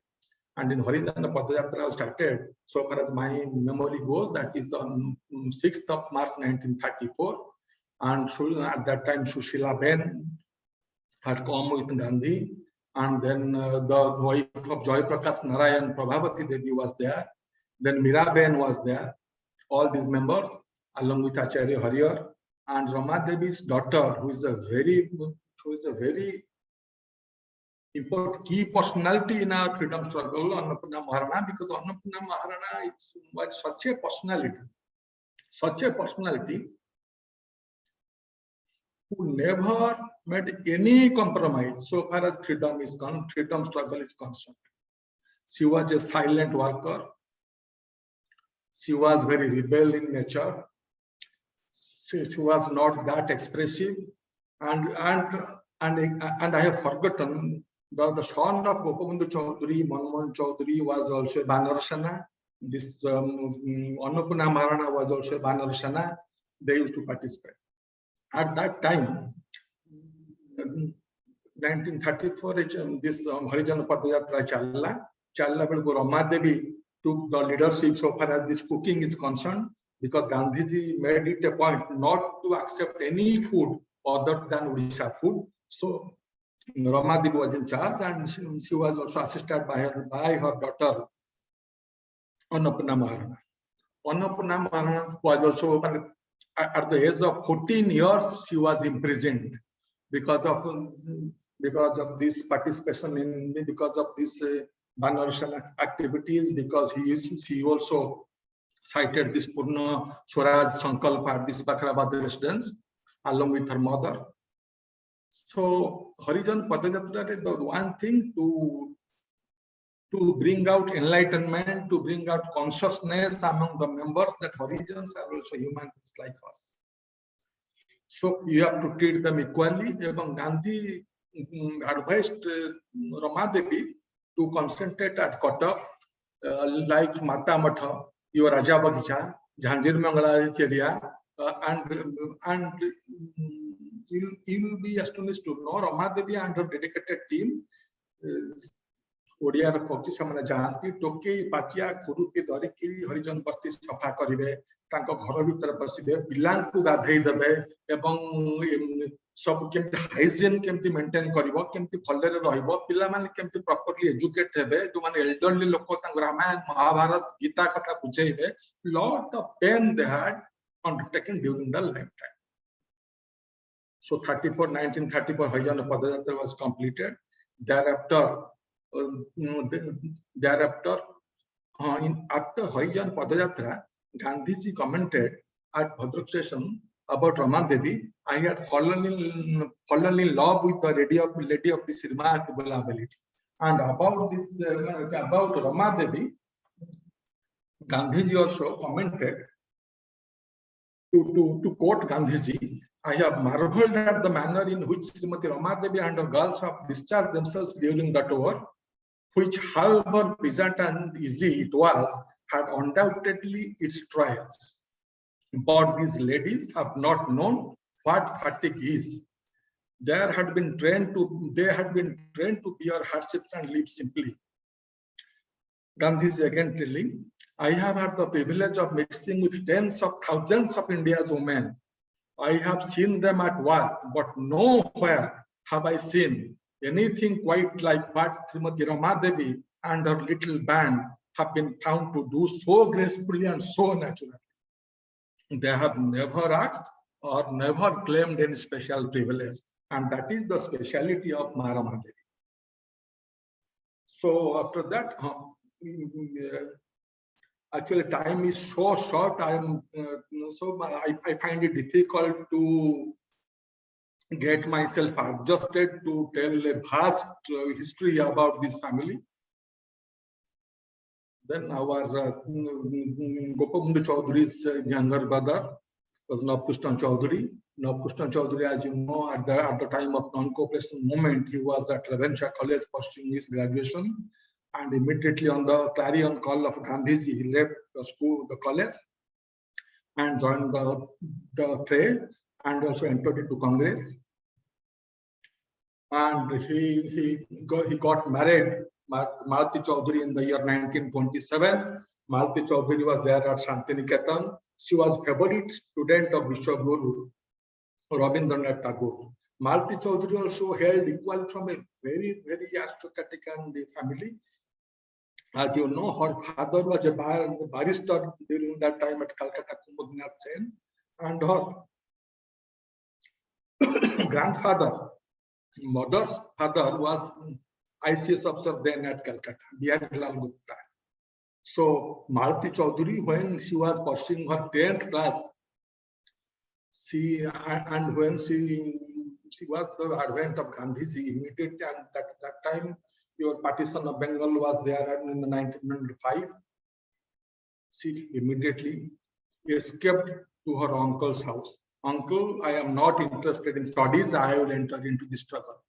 And in Harijan Padayatra was started, so far as my memory goes, that is on 6th of March 1934. And at that time, Shushila Ben had come with Gandhi, and then the wife of Joy Prakash Narayan, Prabhavati Devi was there. Then Miraben was there. All these members, along with Acharya Hariyar, and Rama Devi's daughter, who is a very important key personality in our freedom struggle, Annapurna Maharana, because Annapurna Maharana was such a personality who never made any compromise so far as freedom struggle is concerned. She was a silent worker. She was very rebel in nature. She was not that expressive. And I have forgotten the son of Gopindu Chaudhary, Manmohan Chaudhary, was also a Banarsana. This Annapurna Maharana was also a Banarsana. They used to participate. At that time, 1934, this Harijan Padayatra Challa Belgu Rama Devi took the leadership so far as this cooking is concerned, because Gandhiji made it a point not to accept any food other than Odisha food. So Rama Devi was in charge, and she was also assisted by her daughter Annapurna Maharana. Annapurna Maharana was also, at the age of 14 years, she was imprisoned because of this participation because of this Banarsana activities, because she also cited this Purna Swaraj Sankalp at this Bakrabad residence along with her mother. So Harijan Padayatra, the one thing to bring out enlightenment, to bring out consciousness among the members that Harijans are also humans like us. So you have to treat them equally. এবং Gandhi advised Rama Devi to concentrate at Cuttack, like Mata Matha, your Raja Bagicha, Jhanjir Mangala area, and you will be astonished to know Rama Devi and her dedicated team. Odia पक्षी से जाती टोके पाचिया खुरुपी धरिकी हरिजन बस्ती सफा करेंगे, घर भीतर बसबे, पिला गाधे देवे, सब केमती हाइजीन केमती मेंटेन करिवो, केमती भले रहिबो, पिला माने केमती प्रॉपर्ली एजुकेट हेबे, जो माने एल्डरली लोक रामायण महाभारत गीता कथा बुझेबे. Lot of pain they had undertaken during the life time. So 1934 Harijan Padayatra was completed. Thereafter, after Harijan Padayatra, Gandhiji commented at Bhadrak station about Rama Devi. I had fallen in love with the lady of this remarkable ability. And about Rama Devi, Gandhiji also commented, to quote Gandhiji, I have marveled at the manner in which Srimati Rama Devi and her girls have discharged themselves during the tour, which, however pleasant and easy it was, had undoubtedly its trials. But these ladies have not known what fatigue is. They had been trained to bear hardships and live simply. Gandhiji again telling, I have had the privilege of mixing with tens of thousands of India's women. I have seen them at work, but nowhere have I seen anything quite like what Srimati Rama Devi and her little band have been found to do so gracefully and so naturally. They have never asked or never claimed any special privilege, and that is the speciality of Rama Devi. So after that, actually time is so short. I find it difficult to get myself adjusted to tell a vast history about this family. Then our Gopabandhu Chaudhary's younger brother was Navkrishna Chaudhary. Navkrishna Chaudhary, as you know, at the time of non-cooperation movement, he was at Ravenshaw College pursuing his graduation, and immediately on the clarion call of Gandhiji, he left the school, the college, and joined the trade, and also entered into Congress. And he got married, Malati Chaudhary, in the year 1927. Malati Chaudhary was there at Shantiniketan. She was favorite student of Vishwaguru Rabindranath Tagore. Malati Chaudhary also hailed equal from a very, very aristocratic and family. As you know, her father was a barrister during that time at Calcutta, Kumbhadinath Sen, and her grandfather, mother's father, was ICS officer then at Calcutta, Bihari Lal Gupta. So Malati Chaudhary, when she was pursuing her 10th class, when she was the advent of Gandhiji immediately, and that time your partition of Bengal was there in the 1905. She immediately escaped to her uncle's house. Uncle, I am not interested in studies. I will enter into the struggle.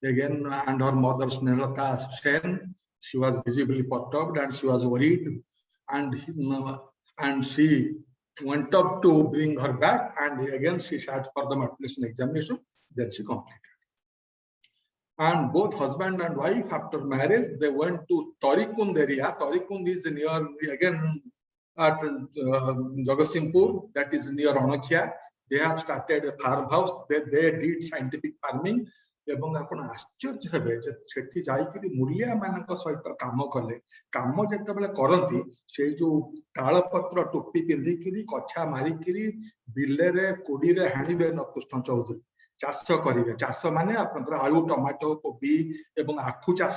Again, and her mother, Snelata Sen, she was visibly perturbed and she was worried. And she went up to bring her back, and again she sat for the matriculation examination. Then she completed. And both husband and wife, after marriage, they went to Torikund area. Torikund is near, again, at Jagatsinghpur, that is near Anakia. They have started a farmhouse. They did scientific farming. ଏବଂ ଆପଣ ଆଶ୍ଚର୍ଯ୍ୟ ହେବେ ଯେ ସେଠି ଯାଇକିରି ମୂଲିଆ ମାନଙ୍କ ସହିତ କାମ କଲେ। କାମ ଯେତେବେଳେ କରନ୍ତି, ସେଇ ଯୋଉ ତାଳପତ୍ର ଟୋପି ପିନ୍ଧିକିରି କଛା ମାରିକିରି ବିଲରେ କୋଡିରେ ହାଣିବେ ନବକୃଷ୍ଣ ଚୌଧୁରୀ। ଚାଷ କରିବେ। ଚାଷ ମାନେ ଆପଣଙ୍କର ଆଳୁ, ଟମାଟୋ, କୋବି ଏବଂ ଆଖୁ ଚାଷ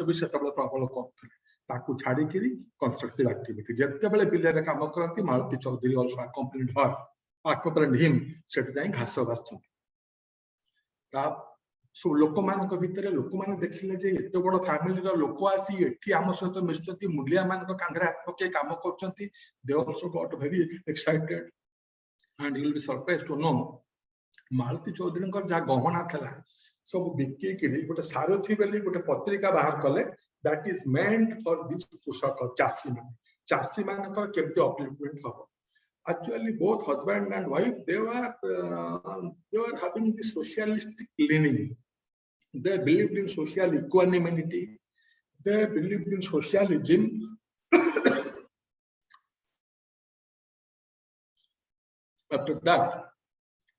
ବି ସେତେବେଳେ ପ୍ରବଳ କରୁଥିଲେ। ତାକୁ ଛାଡିକିରି କନଷ୍ଟ୍ରକ୍ଟିଭ ଆକ୍ଟିଭିଟି ଯେତେବେଳେ ବିଲରେ କାମ କରନ୍ତି, Malati Choudhury also accompanied him ସେଠି ଯାଇ ଘାସ ବାଛୁଛନ୍ତି। ଲୋକମାନଙ୍କ ଭିତରେ ଲୋକମାନେ ଦେଖିଲେ ଯେ ଏତେ ବଡ ଫ୍ୟାମିଲିର ଲୋକ ଆସି ଏଠି ଆମ ସହିତ ମିଶୁଛନ୍ତି, ମୂଲିଆ ମାନଙ୍କ କାନ୍ଧରେ ହାତ ପକେଇ କାମ କରୁଛନ୍ତି। they also got very excited, and you will be surprised to know Malati ଚୌଧୁରୀଙ୍କର ଯାହା ଗହଣା ଥିଲା ସବୁ ବିକିକିରି ଗୋଟେ ସାରଥୀ ବୋଲି ଗୋଟେ ପତ୍ରିକା ବାହାର କଲେ। that is meant for this କୃଷକ ଚାଷୀ ମାନଙ୍କର କେମିତି upliftment ହବ। Actually, both husband and wife, they were having the socialistic leaning. They believed in social equanimity. They believed in socialism. After that,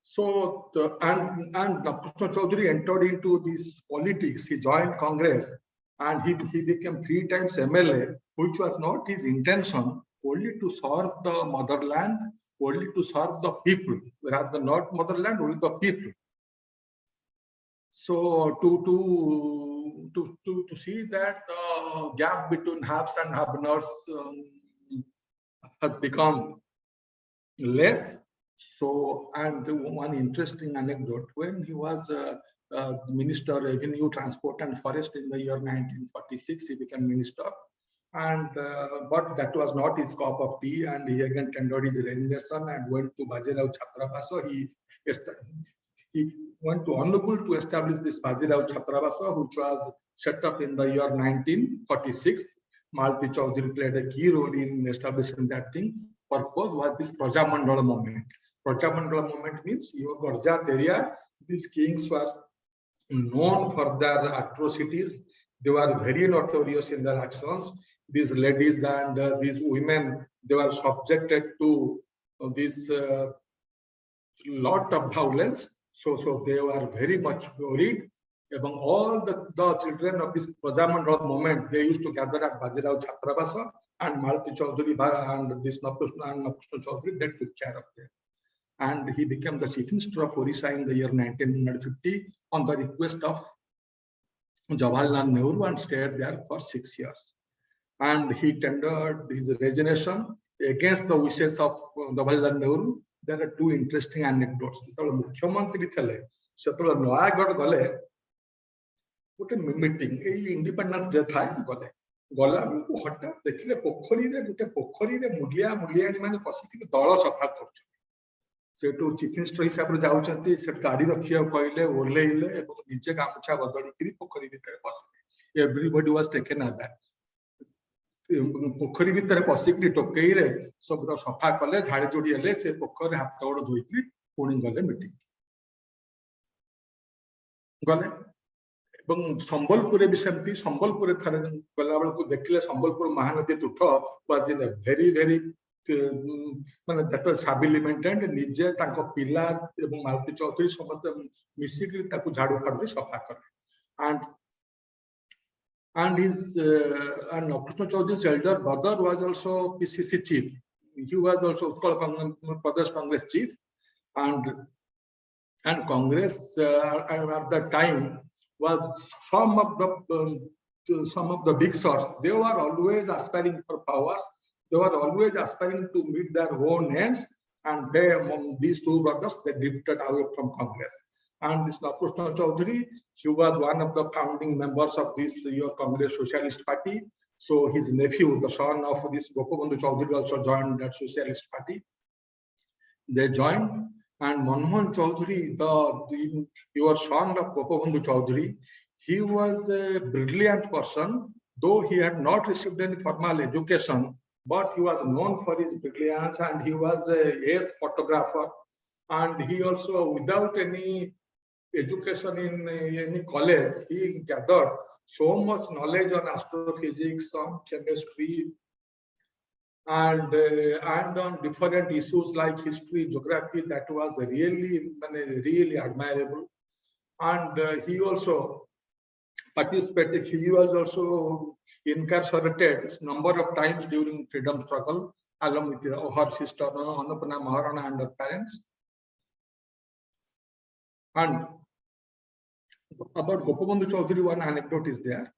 so and Navkrishna Chaudhary entered into this politics. He joined Congress, and he became 3 times MLA, which was not his intention. Only to serve the motherland, only to serve the people, rather not motherland, only the people. So to see that the gap between haves and have-nots has become less. So, and one interesting anecdote: when he was Minister of Revenue, Transport and Forest in the year 1946, he became minister. And but that was not his cup of tea, and he again tendered his resignation and went to Bajirao Chhatrabasa. He went to Anupur to establish this Bajirao Chhatrabasa, which was set up in the year 1946. Malati Chaudhary played a key role in establishing that thing. Purpose was this Prajamandala movement. Prajamandala movement means your Gurjat area, these kings were known for their atrocities. They were very notorious in their actions. These ladies and these women, they were subjected to this lot of violence. So they were very much worried. Among all the children of this Prajamandala movement, they used to gather at Bajirao Chhatrabasa, and Malati Chaudhary and this Navkrishna Chaudhary, they took care of them. And he became the chief minister of Orissa in the year 1950 on the request of Jawaharlal Nehru and stayed there for 6 years. And he tendered his resignation against the wishes of Jawaharlal Nehru. There are two interesting anecdotes. ଯେତେବେଳେ ମୁଖ୍ୟମନ୍ତ୍ରୀ ଥିଲେ ସେତେବେଳେ ନୟାଗଡ଼ ଗଲେ ଗୋଟେ meeting ଏଇ independence day ଥାଏ ଗଲେ ଗଲା ବେଳକୁ ହଠାତ୍ ଦେଖିଲେ ପୋଖରୀରେ ମୁଲିଆଣୀ ମାନେ ପଶିକି ଦଳ ସଫା କରୁଛନ୍ତି ସେଠୁ ଚିଫ ମିନିଷ୍ଟର ହିସାବରେ ଯାଉଛନ୍ତି ସେଠୁ ଗାଡି ରଖିବାକୁ କହିଲେ ଓହ୍ଲେଇଲେ ଏବଂ ନିଜେ ଗାମୁଛା ବଦଳିକିରି ପୋଖରୀ ଭିତରେ ପଶିଲେ ଏଭ୍ରିବଡି ୱାଜ ଟେକେନ୍ ଆବାକ୍ ପୋଖରୀ ଭିତରେ ପଶିକିରି ଟୋକେଇରେ ସବୁ ସଫା କଲେ ଝାଡି ଯୋଡି ହେଲେ ସେ ପୋଖରୀରେ ହାତ ଗୋଡ ଧୋଇକିରି ପୁଣି ଗଲେ ମିଟିଂ ଗଲେ ଏବଂ ସମ୍ବଲପୁରରେ ବି ସେମିତି ସମ୍ବଲପୁରରେ ଥରେ ଗଲା ବେଳକୁ ଦେଖିଲେ ସମ୍ବଲପୁର ମହାନଦୀ ତୁଠ was in a very ମାନେ that was shabby maintained ନିଜେ ତାଙ୍କ ପିଲା ଏବଂ ମାଳତୀ ଚୌଧୁରୀ ସମସ୍ତେ ମିଶିକିରି ତାକୁ ଝାଡୁ ଫାଡୁ ସଫା କଲେ and his and Krishna Chaudhary's elder brother was also PCC chief. He was also Utkal Pradesh Congress chief, and Congress at that time was some of the big shots. They were always aspiring for powers. They were always aspiring to meet their own ends, and they among these two brothers they drifted away from Congress. And this Krishna Chaudhary, he was one of the founding members of this Congress Socialist Party. So his nephew, the son of this Gopabandhu Chaudhary, also joined that Socialist Party. They joined, and Manmohan Chaudhary, your son of Gopabandhu Chaudhary, he was a brilliant person, though he had not received any formal education, but he was known for his brilliance, and he was a ace photographer, and he also, without any education in any college, he gathered so much knowledge on astrophysics, on chemistry, and on different issues like history, geography. That was really admirable. And he also participated. He was also incarcerated a number of times during freedom struggle, along with her sister Annapurna Maharana and her parents. And about Gopabandhu Chaudhary, one anecdote is there.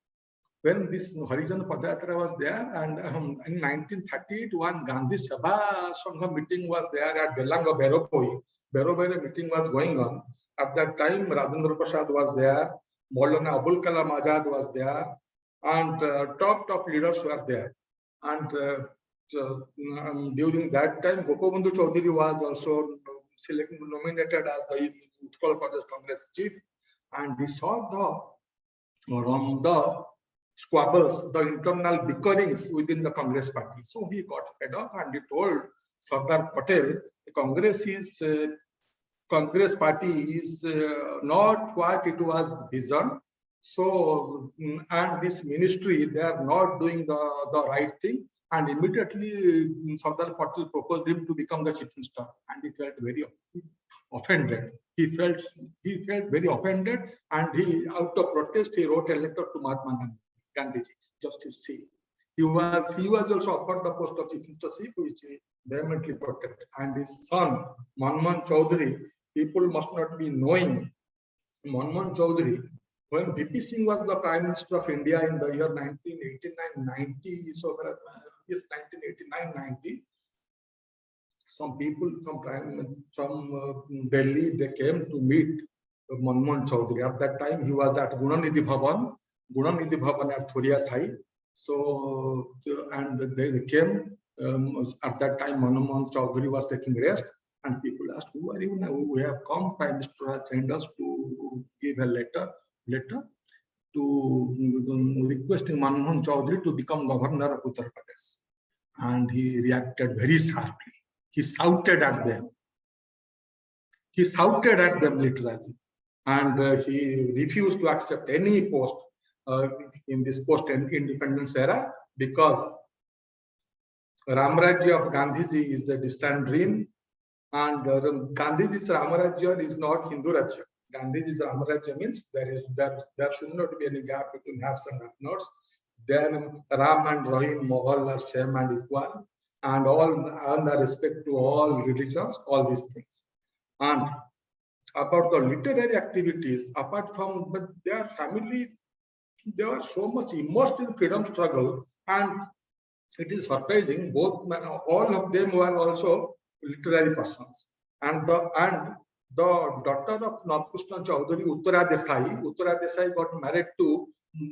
When this Harijan Padayatra was there, and in 1938, one Gandhi Sabha Sangha meeting was there at Belanga Beroboi. Beroboi meeting was going on. At that time, Rajendra Prasad was there, Maulana Abul Kalam Azad was there, and top leaders were there. And during that time, Gopabandhu Chaudhary was also nominated as the Utkal Pradesh Congress chief. And he saw the squabbles, the internal bickerings within the Congress party. So he got fed up and he told Sardar Patel, the Congress party is not what it was vision. So, and this ministry, they are not doing the right thing. And immediately Sardar Patel proposed him to become the chief minister, and he felt very offended. He felt very offended, and he, out of protest, he wrote a letter to Mahatma Gandhiji, just to see. He was also offered the post of chief ministership, which he vehemently protected. And his son, Manmohan Chaudhary, people must not be knowing Manmohan Chaudhary. When VP Singh was the Prime Minister of India in the year 1989-90, so yes, 1989-90, some people from Delhi, they came to meet Manmohan Chaudhary. At that time, he was at Gunanidhi Bhavan at Thoria Sai. So, and they came. At that time, Manmohan Chaudhary was taking rest, and people asked, "Who are you now? We have come. Prime Minister has sent us to give a letter to requesting Manmohan Chaudhary to become governor of Uttar Pradesh." And he reacted very sharply. He shouted at them. Literally. And he refused to accept any post in this post-independence era, because Ramrajya of Gandhiji is a distant dream, and Gandhiji's Ramarajya is not Hindu Rajya. Gandhiji's Ramarajya means there should not be any gap between haves and have-nots. Then Ram and Rahim Moghal are same and equal, and all and the respect to all religions, all these things. And about the literary activities, apart from their family, they were so much immersed in freedom struggle, and it is surprising both men, all of them were also literary persons. And the daughter of Navkrishna Chaudhary, Uttara Desai got married to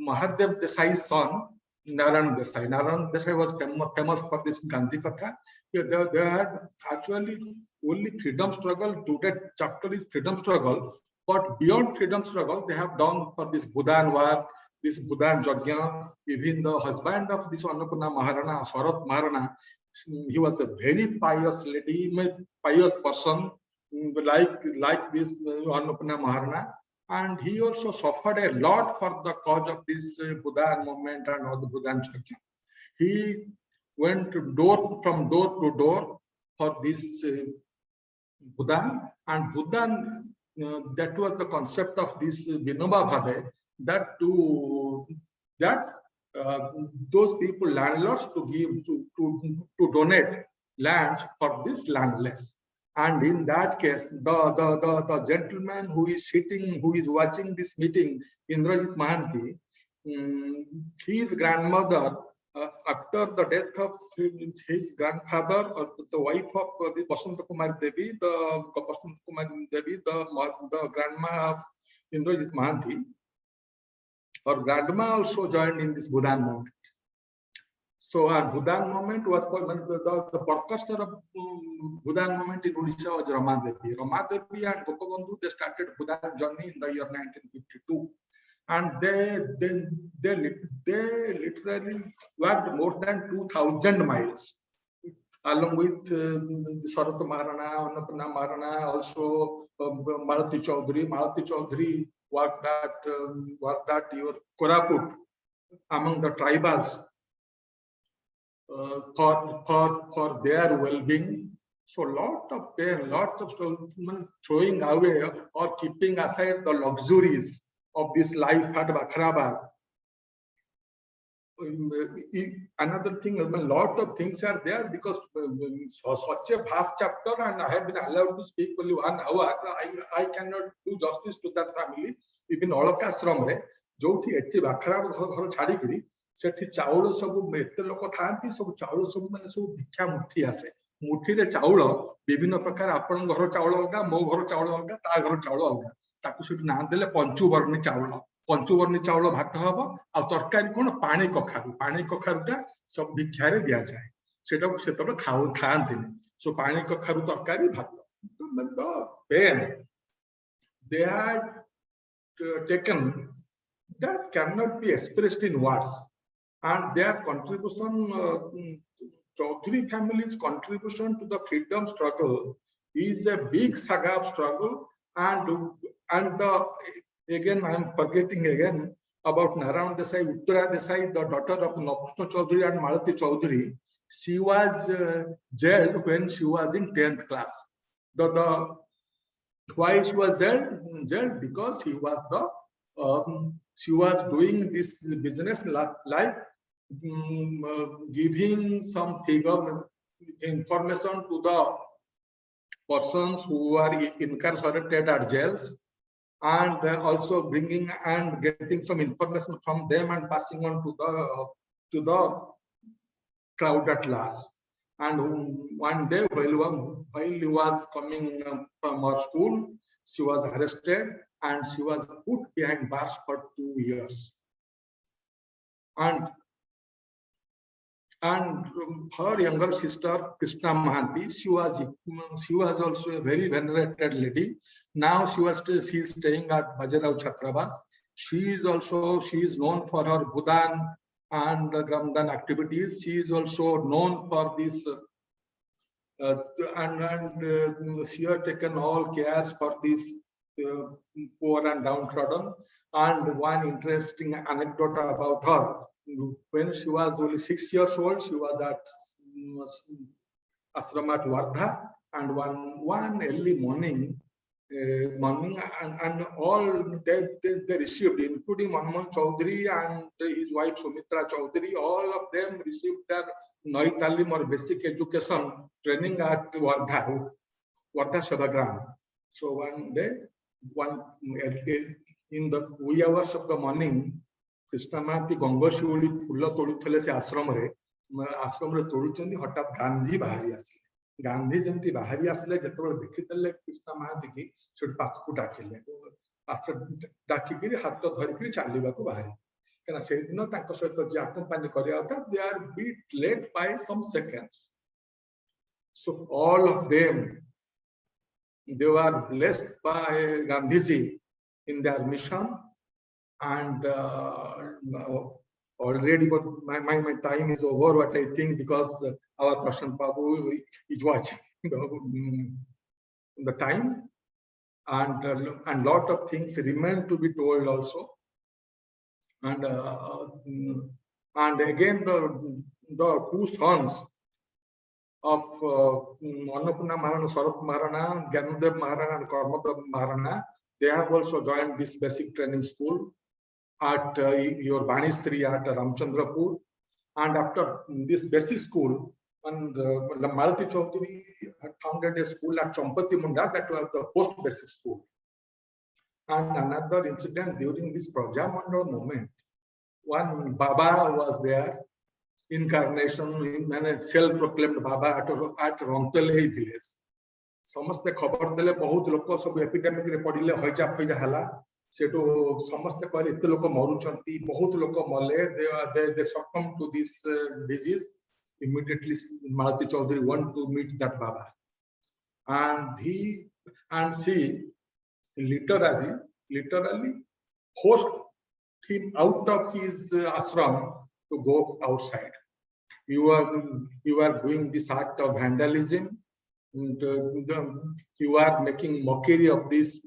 Mahadev Desai's son, Narayan Desai. Narayan Desai was famous for this Gandhi Katha. They had actually only freedom struggle. Today chapter is freedom struggle, but beyond freedom struggle, they have done for this Bhudan war, this Bhudan Jagya. Even the husband of this Annapurna Maharana, Sharat Maharana, he was a very pious lady, pious person, like this Annapurna Maharana. And he also suffered a lot for the cause of this Bhudan movement and all the Bhudan Jagya. He went from door to door for this Bhudan, and Bhudan, that was the concept of this Vinoba Bhave, that those people, landlords, to give to donate lands for this landless. And in that case, the gentleman who is sitting, who is watching this meeting, Indrajit Mahanti, his grandmother, after the death of his grandfather, or the wife of the Basanta Kumari Devi, the grandma of Indrajit Mahanti, her grandma also joined in this Bhudan movement. So our Bhudan movement was the precursor of Bhudan movement in Odisha was Rama Devi. Rama Devi and Gopabandhu, they started Bhudan journey in the year 1952. And they literally walked more than 2,000 miles, along with Sharat Maharana, Annapurna Maharana, also Malati Chaudhary. Malati Chaudhary worked at your Koraput among the tribals for their well-being. So lot of pain, lots of throwing away or keeping aside the luxuries of this life at Bakhrabad. Another thing, a lot of things are there, because such a vast chapter, and I have been allowed to speak only 1 hour. I cannot do justice to that family. Even Alaka Ashram, Joti Eti Bakhrabad Chadikiri, Seti Chaulo Sabu, Meteloko Thanti, so Chaulo Sabu, so Dicha Muti Ase. Muti Chaulo, Bibino Pakar, Upon Goro Chaulaga, Mogoro Chaulaga, Tagoro Chaulaga. ତାକୁ ସେଠି ନାଁ ଦେଲେ ପଞ୍ଚୁବର୍ଣ୍ଣୀ ଚାଉଳ ଭାତ ହବ, ଆଉ ତରକାରୀ କଣ ପାଣି କଖାରୁଟା ସବୁ ଭିକ୍ଷାରେ ଦିଆଯାଏ, ସେଟାକୁ ସେତେବେଳେ ଖାଆନ୍ତିନି। ସୋ ପାଣି କଖାରୁ ତରକାରୀ ଭାତ, pain they had taken that cannot be expressed in words, and their contribution, Chaudhary family's contribution to the freedom struggle is a big saga of struggle. And again, I am forgetting again about Narayan Desai, Uttara Desai, the daughter of Navkrishna Chaudhary and Malati Chaudhary. She was jailed when she was in 10th class. Why she was jailed? Because she was doing this business like giving some figure information to the persons who are incarcerated at jails, and also bringing and getting some information from them and passing on to the crowd at large. And one day, while he was coming from her school, she was arrested and she was put behind bars for 2 years. And her younger sister, Krishna Mahanti, she was also a very venerated lady. Now she is staying at Bajirao Chhatrabas. She is known for her Bhudan and Gramdan activities. She is also known for this, and she has taken all cares for these poor and downtrodden. And one interesting anecdote about her: when she was only 6 years old, she was at ashram at Wardha, and one early morning, and all they received, including Manmohan Chaudhary and his wife Sumitra Chaudhary, all of them received their Nai Talim or basic education training at Wardha Shadagram. So one day, in the wee hours of the morning, Krishna Mahanti गंगशिउली फूल तोड़ुले से आश्रम रे तोड़ुचंदी हठात गांधी बाहरी आसिले गांधी जमती बाहरी आसिले जतबे देखिदेले कृष्ण महांती की सेठ पाखकु डाकिले डाकिकी हाथ धरिकी चलवाक बाहरी कहीं से दिन सहित जी आकंपानी करा they are beat late by some seconds so all of them they were blessed by Gandhiji in their mission and already but my time is over what I think because our Prashant Babu is watching the time and lot of things remain to be told also and again the two sons of Annapurna Maharana, Sarat Maharana, Gyanudev Maharana and Karmadev Maharana, they have also joined this basic training school at your Banistri at Ramchandrapur. And after this basic school, and Malati Chaudhary had founded a school at Champati Munda, that was the post-basic school. And another incident during this Prajamandal moment, one Baba was there, incarnation, self-proclaimed Baba at Rontale village. समस्ते खबर देले बहुत लोक सब epidemic रे पड़िले हइजा फइजा हला सेटो समस्ते कहले एते लोक मरुचंती बहुत लोक मले दे succumb to this disease. Immediately Malati Chaudhary want to meet that Baba and he and she literally forced him out of his ashram to go outside. You are doing this act of vandalism. And, you are making mockery of these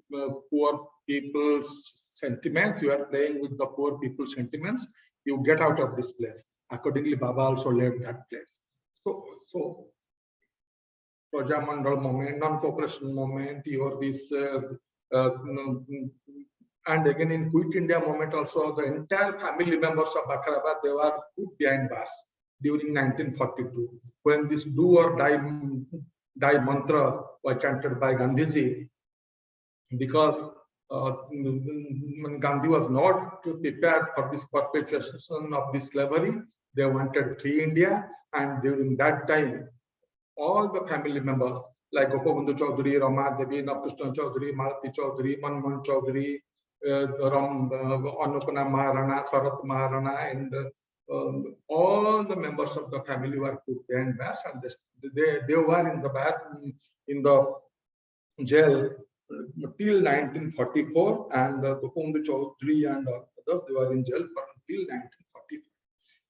poor people's sentiments. You are playing with the poor people's sentiments. You get out of this place. Accordingly, Baba also left that place. So Prajamandal moment, non-cooperation moment, your this and again in Quit India moment also, the entire family members of Bakarabad, they were put behind bars during 1942 when this do or die mantra was chanted by Gandhiji, because Gandhi was not prepared for this perpetuation of this slavery. They wanted free India, and during that time, all the family members like Gopabandhu Chaudhary, Rama Devi, Navkrishna Chaudhary, Malati Chaudhary, Manmohan Chaudhary, Annapurna Maharana, Sarat Maharana, and all the members of the family were put behind bars, and they were in the jail till 1944, and Gopabandhu Chaudhary and others, they were in jail until 1944.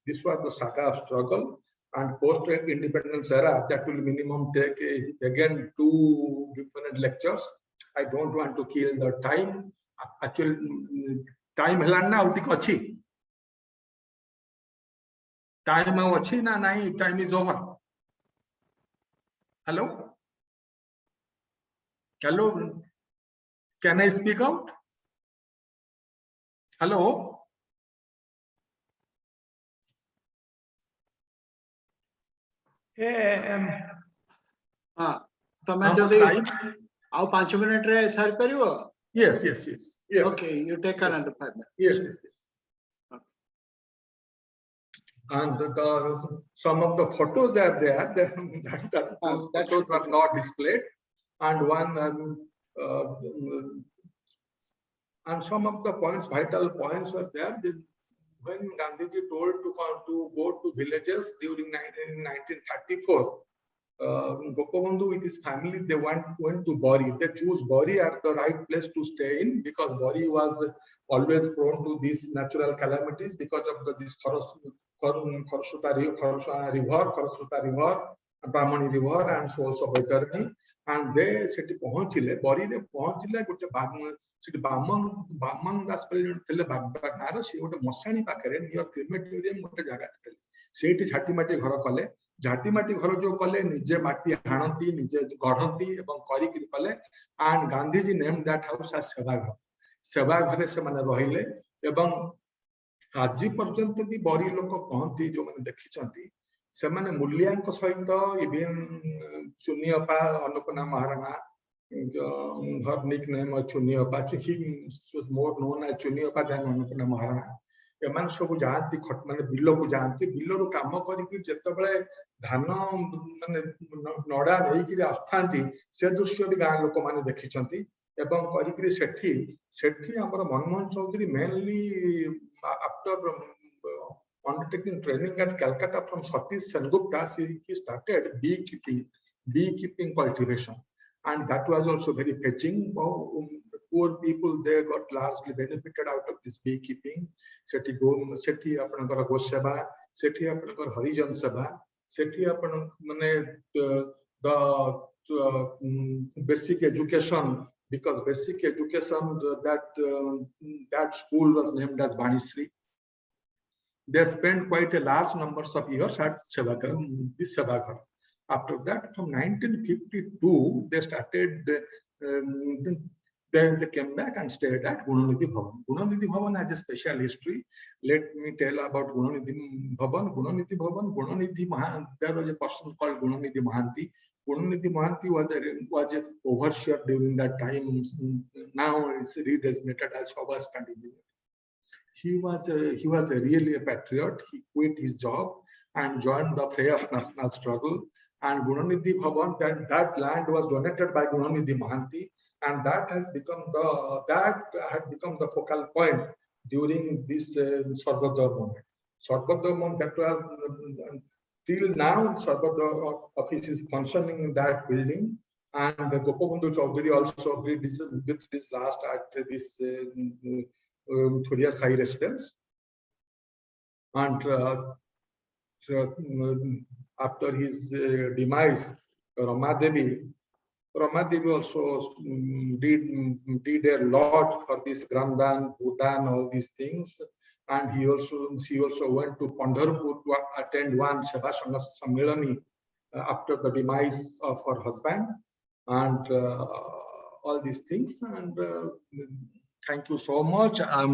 This was the saga of struggle, and post-independence era, that will minimum take again 2 different lectures. I don't want to kill the time. Actually, time helana utik achi. Time achi na nahi, time is over. Hello? Hello? Can I speak out? Hello? તમે જલ્દી આવ 5 minute રે sir કર્યો. Yes. Okay, you take another 5 minutes. Yes. And some of the photos are there. Those photos are not displayed, and and some of the points, vital points, were there. When Gandhiji told to go to villages during 1934, Gopabandhu with his family, they went to Bari. They choose Bari as the right place to stay in, because Bari was always prone to these natural calamities because of this Kharsuta River, Brahmani River, and so also Baitarani. And they said, Bari re pahunchile gote Baman Das thile Bagara, she gote Mosani pakare near crematorium gote jaga thile. Seiti Jhati Mati ghar kale. Jhati Mati ghar jo kale nije mati hananti, nije gadhanti ebong karikiri kale, and Gandhiji named that house as Seva Ghar. Seva Ghare se mane rahile ebong aji parjanta bi Bari lok kahନ୍ତି jo mane dekhichhanti semane Mulyanko sahito, even Chuniapa, Annapurna Maharana, her nickname was Chuniapa. He was more known as Chuniapa than Annapurna Maharana. एमान सब जाती माने bill को जाती bill रु काम करिक जेतेबेले धान माने नडा नहीं आस्थांती से दृश्य भी गाँ लोक माने देखिछंती एवं करिक सेठी सेठी हमर Manmohan Chaudhary mainly after undertaking training at Calcutta from Satish Sengupta, he started beekeeping cultivation, and that was also very fetching. Poor people they got largely benefited out of this beekeeping. Seti apanakar go seva, seti apanakar harijan seva, seti apan mane the basic education, because basic education that school was named as Banishri. They spent quite a large numbers of years at this Sevaghar. After that, from 1952, they started. Then they came back and stayed at Gunanidhi Bhavan. Gunanidhi Bhavan has a special history. Let me tell about Gunanidhi Bhavan. Gunanidhi Bhavan, there was a person called Gunanidhi Mahanti. Gunanidhi Mahanti was a overseer during that time. Now it's redesignated as Sobhas Candidate. He was really a patriot. He quit his job and joined the fray of national struggle. And Gunanidhi Bhavan, that land was donated by Gunanidhi Mahanti, and that had become the focal point during this Sarvodaya movement. Sarvodaya movement, that was till now, Sarvodaya office is functioning in that building, and Gopabandhu Chaudhary also agreed with this last at this Thuria Sai residence. And after his demise, Rama Devi also did a lot for this Gramdan, Bhutan, all these things. And she also went to Pandharpur to attend one Seva Sangha Sammelani after the demise of her husband, and all these things. And thank you so much. I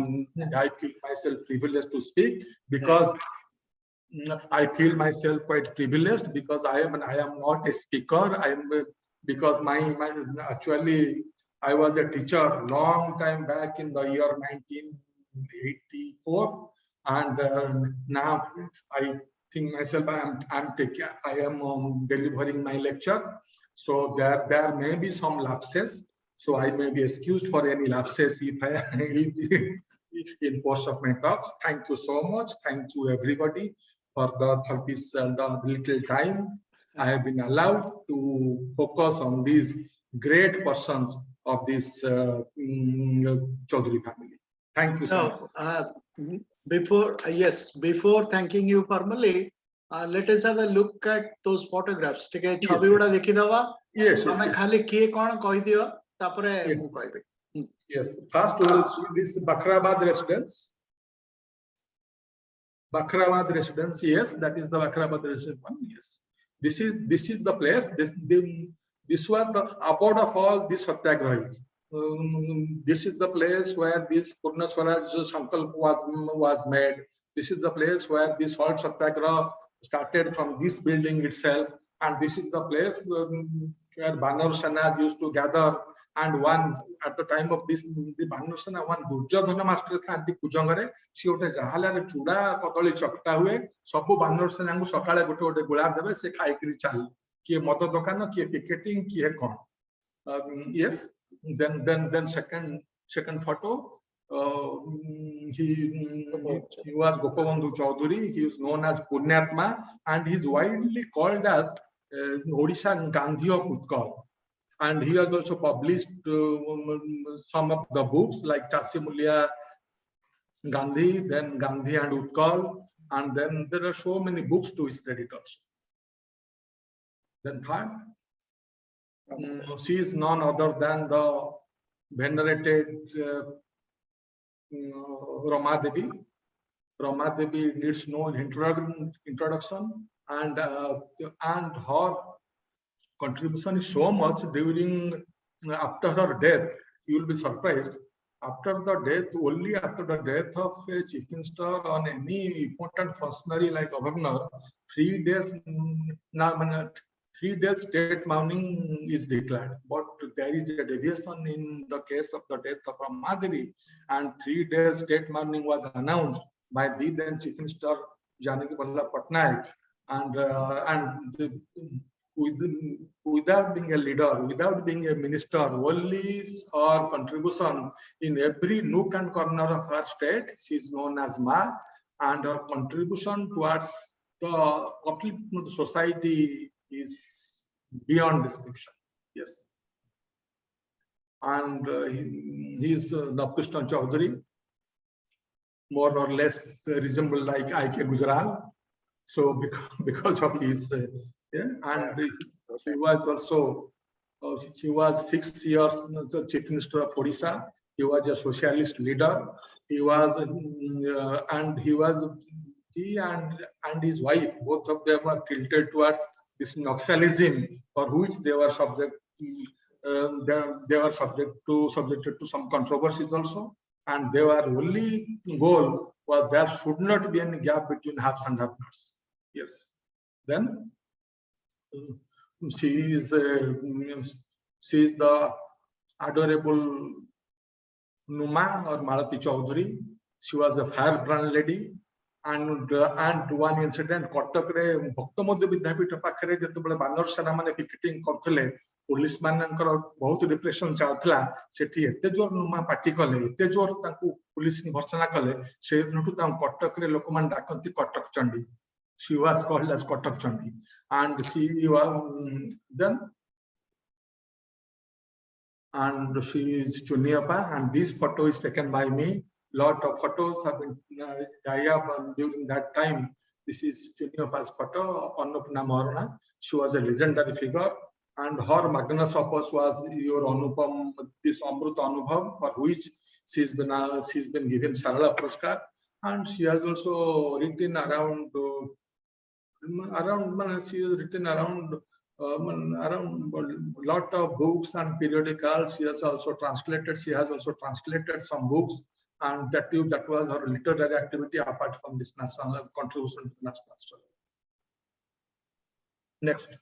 feel myself privileged to speak because I feel myself quite privileged because I am not a speaker. Because actually I was a teacher long time back in the year 1984, and now I think myself I am delivering my lecture. So there may be some lapses. So I may be excused for any lapses if in course of my talks. Thank you so much. Thank you everybody for the little time I have been allowed to focus on these great persons of this Chaudhary family. Thank you so much. Before thanking you formally, let us have a look at those photographs. Yes. Yes. Yes. First we will see this Bakrabad residence. Bakrabad residence, yes, that is the Bakrabad residence one. Yes, this is the place. This was the abode of all these satyagrahis. This is the place where this Purna Swaraj Sankalp was made. This is the place where this whole satyagraha started from this building itself, and this is the place where Banar Senas used to gather. And one at the time of this, the Banar Sena, one Durjodhana master thanti Kujangare, she would have Jahala Chuda, Kotoli Chokta Hue, Sopu Banar Senangu Sokala go to the Gula Deve, se Kaikri Chal, Ki Moto Dokano, Ki picketing, Ki Kon. Yes, then second photo. He was Gopabandhu Chaudhary. He is known as Punyatma, and he is widely called as Odisha Gandhi of Utkal. And he has also published some of the books like Chasi Mulya Gandhi, then Gandhi and Utkal, and then there are so many books to his credit also. Then third, she is none other than the venerated Rama Devi. Rama Devi needs no introduction, and her contribution is so much during after her death. You will be surprised. Only after the death of a chief minister on any important functionary like governor, 3 days state mourning is declared. But there is a deviation in the case of the death of Rama Devi, and 3 days state mourning was announced by the then Chief Minister Janaki Vallabh Patnaik, without being a leader, without being a minister, only her contribution in every nook and corner of her state, she is known as Ma, and her contribution towards the complete society is beyond description. Yes. And he is Navkrishna Chaudhary, more or less resemble like I.K. Gujral. So because of his, and he was also, he was 6 years the Chief Minister of Odisha. He was a socialist leader. He was, he and his wife, both of them were tilted towards this Naxalism, for which they were subject. They were subjected to some controversies also, and their only goal was there should not be any gap between haves and have-nots. Yes. Then she is the adorable Numa or Malati Chaudhary. She was a firebrand lady, and one incident Katak re Bhaktamadya Vidyapita pakhare jetebale Banor Sena mane picketing करथले police मानकर बहुत depression चालथला सेठी एते जोर नुमा party कले एते जोर ताकू पुलिस भर्सना कले से नटु ता कटक रे लोक मान डाकंती Cuttack Chandi. She was called as Katak Chandi, and she was then, and she is Chuniappa, and this photo is taken by me. Lot of photos have been during that time. This is Chuniappa's photo, Annapurna Maharana. She was a legendary figure, and her magnus opus was your Anupam, this Amrut Anubhav, for which she's been given Sarala Puruskar, and she has also written around. She has written around lot of books and periodicals. She has also translated. She has also translated some books, and that was her literary activity apart from this national contribution to national struggle. Next,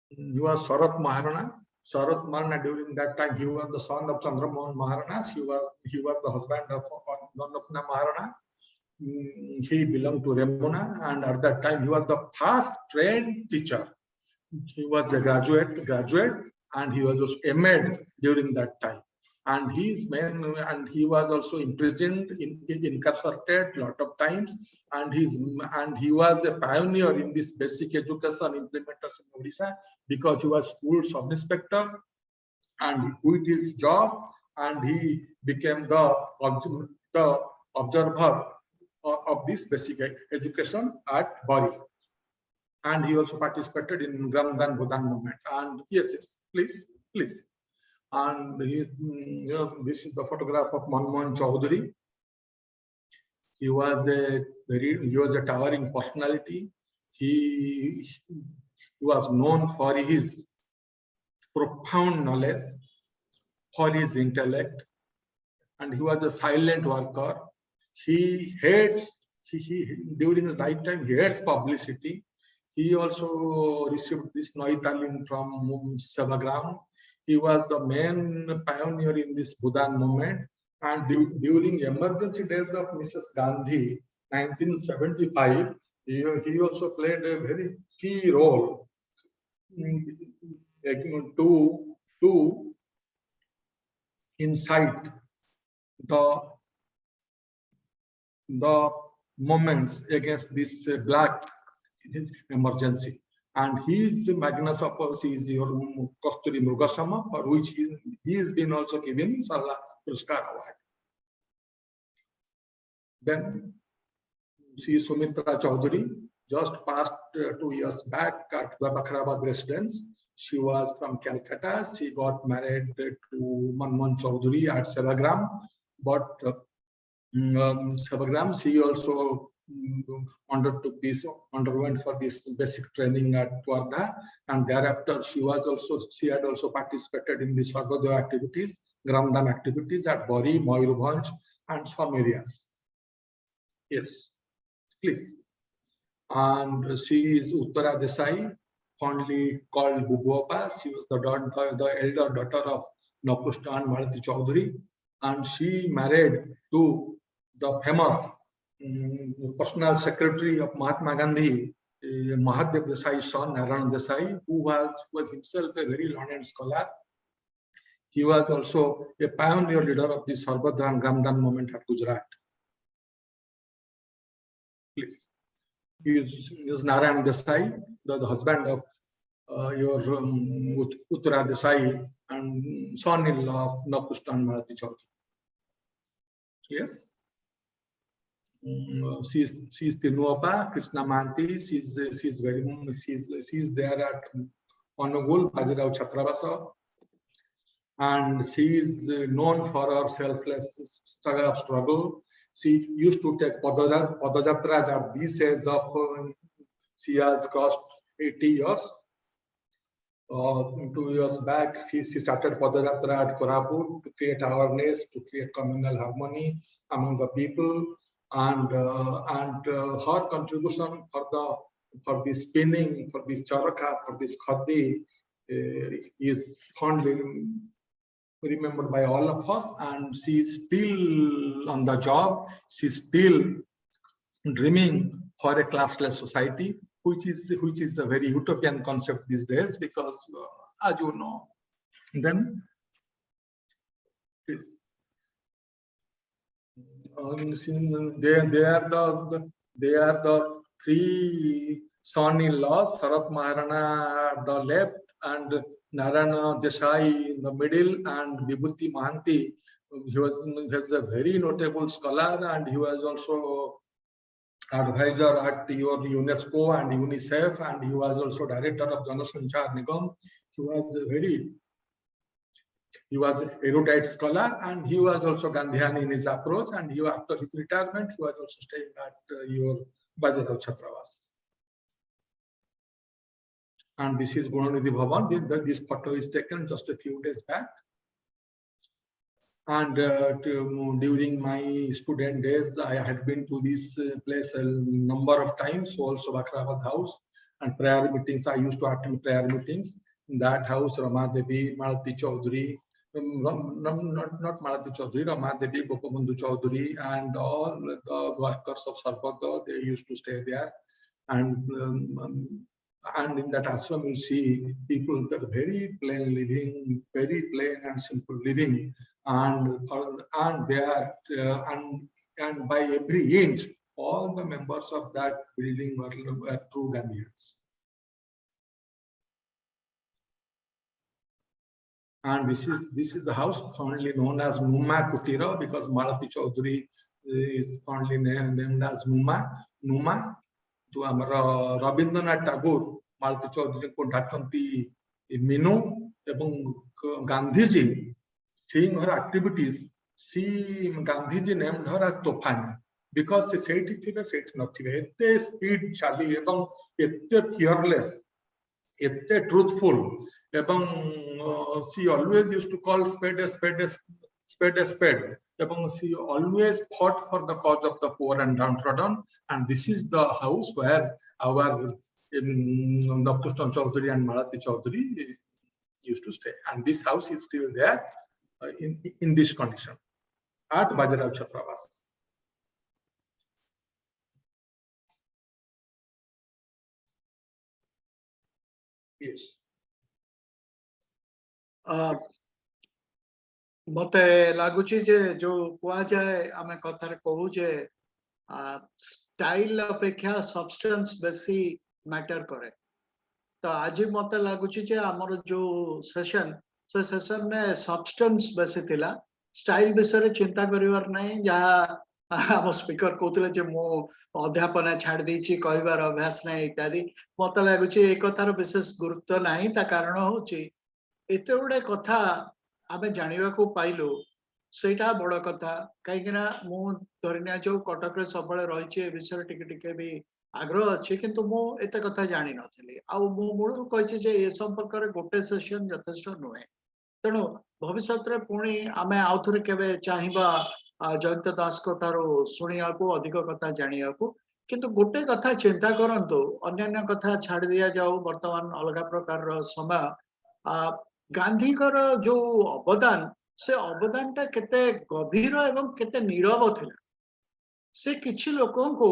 he was Sharat Maharana. Sharat Maharana, during that time, he was the son of Chandramohan Maharana. He was the husband of Annapurna Maharana. He belonged to Remuna, and at that time he was the first trained teacher. He was a graduate, and he was also MAd during that time. And he was also imprisoned, incarcerated a lot of times, and he was a pioneer in this basic education implementation in Odisha, because he was school sub-inspector, and he quit his job, and he became the observer of this basic education at Bari, and he also participated in Gramdan Bhudan movement. And yes, please. And this is the photograph of Manmohan Chaudhary. He was a towering personality. He was known for his profound knowledge, for his intellect, and he was a silent worker. He during his lifetime, he hates publicity. He also received this Noitalim from Sevagram. He was the main pioneer in this Bhudan movement. And during emergency days of Mrs. Gandhi, 1975, he also played a very key role to incite the moments against this black emergency. And his magnus opus is your Kasturi Mrugasama, for which he has been also given Sarala Puruskar Award. Then she Sumitra Chaudhary just passed 2 years back at Bakhrabad residence. She was from Calcutta. She got married to Manmohan Chaudhary at Sevagram, but Sevagram, she also underwent for this basic training at Wardha, and thereafter she had also participated in the Swargodaya activities, Gramdan activities at Bari, Mayurbhanj, and some areas. Yes, please. And she is Uttara Desai, fondly called Bubuapa. She was the elder daughter of Navkrishna and Malati Chaudhary, and she married to the famous personal secretary of Mahatma Gandhi, Mahadev Desai's son, Narayan Desai, who was himself a very learned scholar. He was also a pioneer leader of the Sarvadhan Gramdan movement at Gujarat. Please. He is Narayan Desai, the husband of your Uttara Desai and son-in-law of Napushta and Marathi Chaudhary. Yes. She's Tinuapa, Krishna Manti. She's there at Onugul, Bajirao Chhatravasa, and she is known for her selfless struggle. She used to take Padajatras at this age of she has crossed 80 years. 2 years back, she started Padajatra at Koraput to create awareness, to create communal harmony among the people, and her contribution for the spinning, for this charaka, for this khadi is fondly remembered by all of us, and she is still on the job. She's still dreaming for a classless society, which is a very utopian concept these days, because as you know, then please. They are the three son-in-laws, Sarat Maharana at the left, and Narayana Desai in the middle, and Vibhuti Mahanti. He was a very notable scholar, and he was also advisor at your UNESCO and UNICEF, and he was also director of Janasanchar Nigam. He was an erudite scholar, and he was also Gandhian in his approach, and after his retirement, he was also staying at your Bajirao Chhatravas. And this is Gunanidhi Bhavan. This photo is taken just a few days back. And during my student days, I had been to this place a number of times, also Bakhrabad House, and prayer meetings. I used to attend prayer meetings in that house. Rama Devi, Marathi Chaudhary, not Marathi Chaudhary, Rama Devi, Gopabandhu Chaudhary, and all the workers of Sarvada, they used to stay there. And in that ashram, you see people that are very plain living, very plain and simple living, and they are and by every inch, all the members of that building were true Gandhians. And this is the house fondly known as Numa Kutira, because Marathi Chaudhary is fondly named as Numa. To our Rabindranath Tagore, Marathi Chaudhary ko dhakanti Minu, ebong Gandhiji, seeing her activities, Gandhiji named her as Tofani, because she said it not ete speed chali ebong ete fearless, ete truthful, ebong she always used to call spade a spade. She always fought for the cause of the poor and downtrodden, and this is the house where our Napushta Chaudhary and Marathi Chaudhary used to stay, and this house is still there in this condition at Bajirao Chhatravas. Yes. मते लागुची जे जो कुआ जाए आमे कथार कहू जे style अपेक्षा substance बेसी matter करे तो आज मते लागुची जे हमर जो सेशन से सेशन ने सब्सटेंस बेसी थिला स्टाइल विषय चिंता करिवार नै जहा हम स्पीकर कहतले जे मो अध्यापन छाड़ देछि कहबार अभ्यास नै इत्यादि मते लागुची ए कथार विशेष गुरुत्व नाही ता कारण होची एते उडे कथा आमे जानिबा को पाइलो सेटा बड़ कथा कहीं मु धरनिया जो कटक सब रही ए विषय टिके भी आग्रह अच्छे किंतु मु एते कथा जानी नथली आ मु मूल कहि जे ए संपर्क रे गोटे सेशन यथेष्ट नुहे तेणु भविष्य रे पुणी आमे आउथरे केबे चाहिबा जयंत दास को ठारो सुनिया को अधिक कथा जानिया को किंतु गोटे कथा चिंता करंतु अन्य कथा छाड़ दिया जाऊ वर्तमान अलग प्रकार रो समय गांधी कर जो अवदान से अवदान टा केते गभीर एवं केते नीरव थिला से किछि लोकों को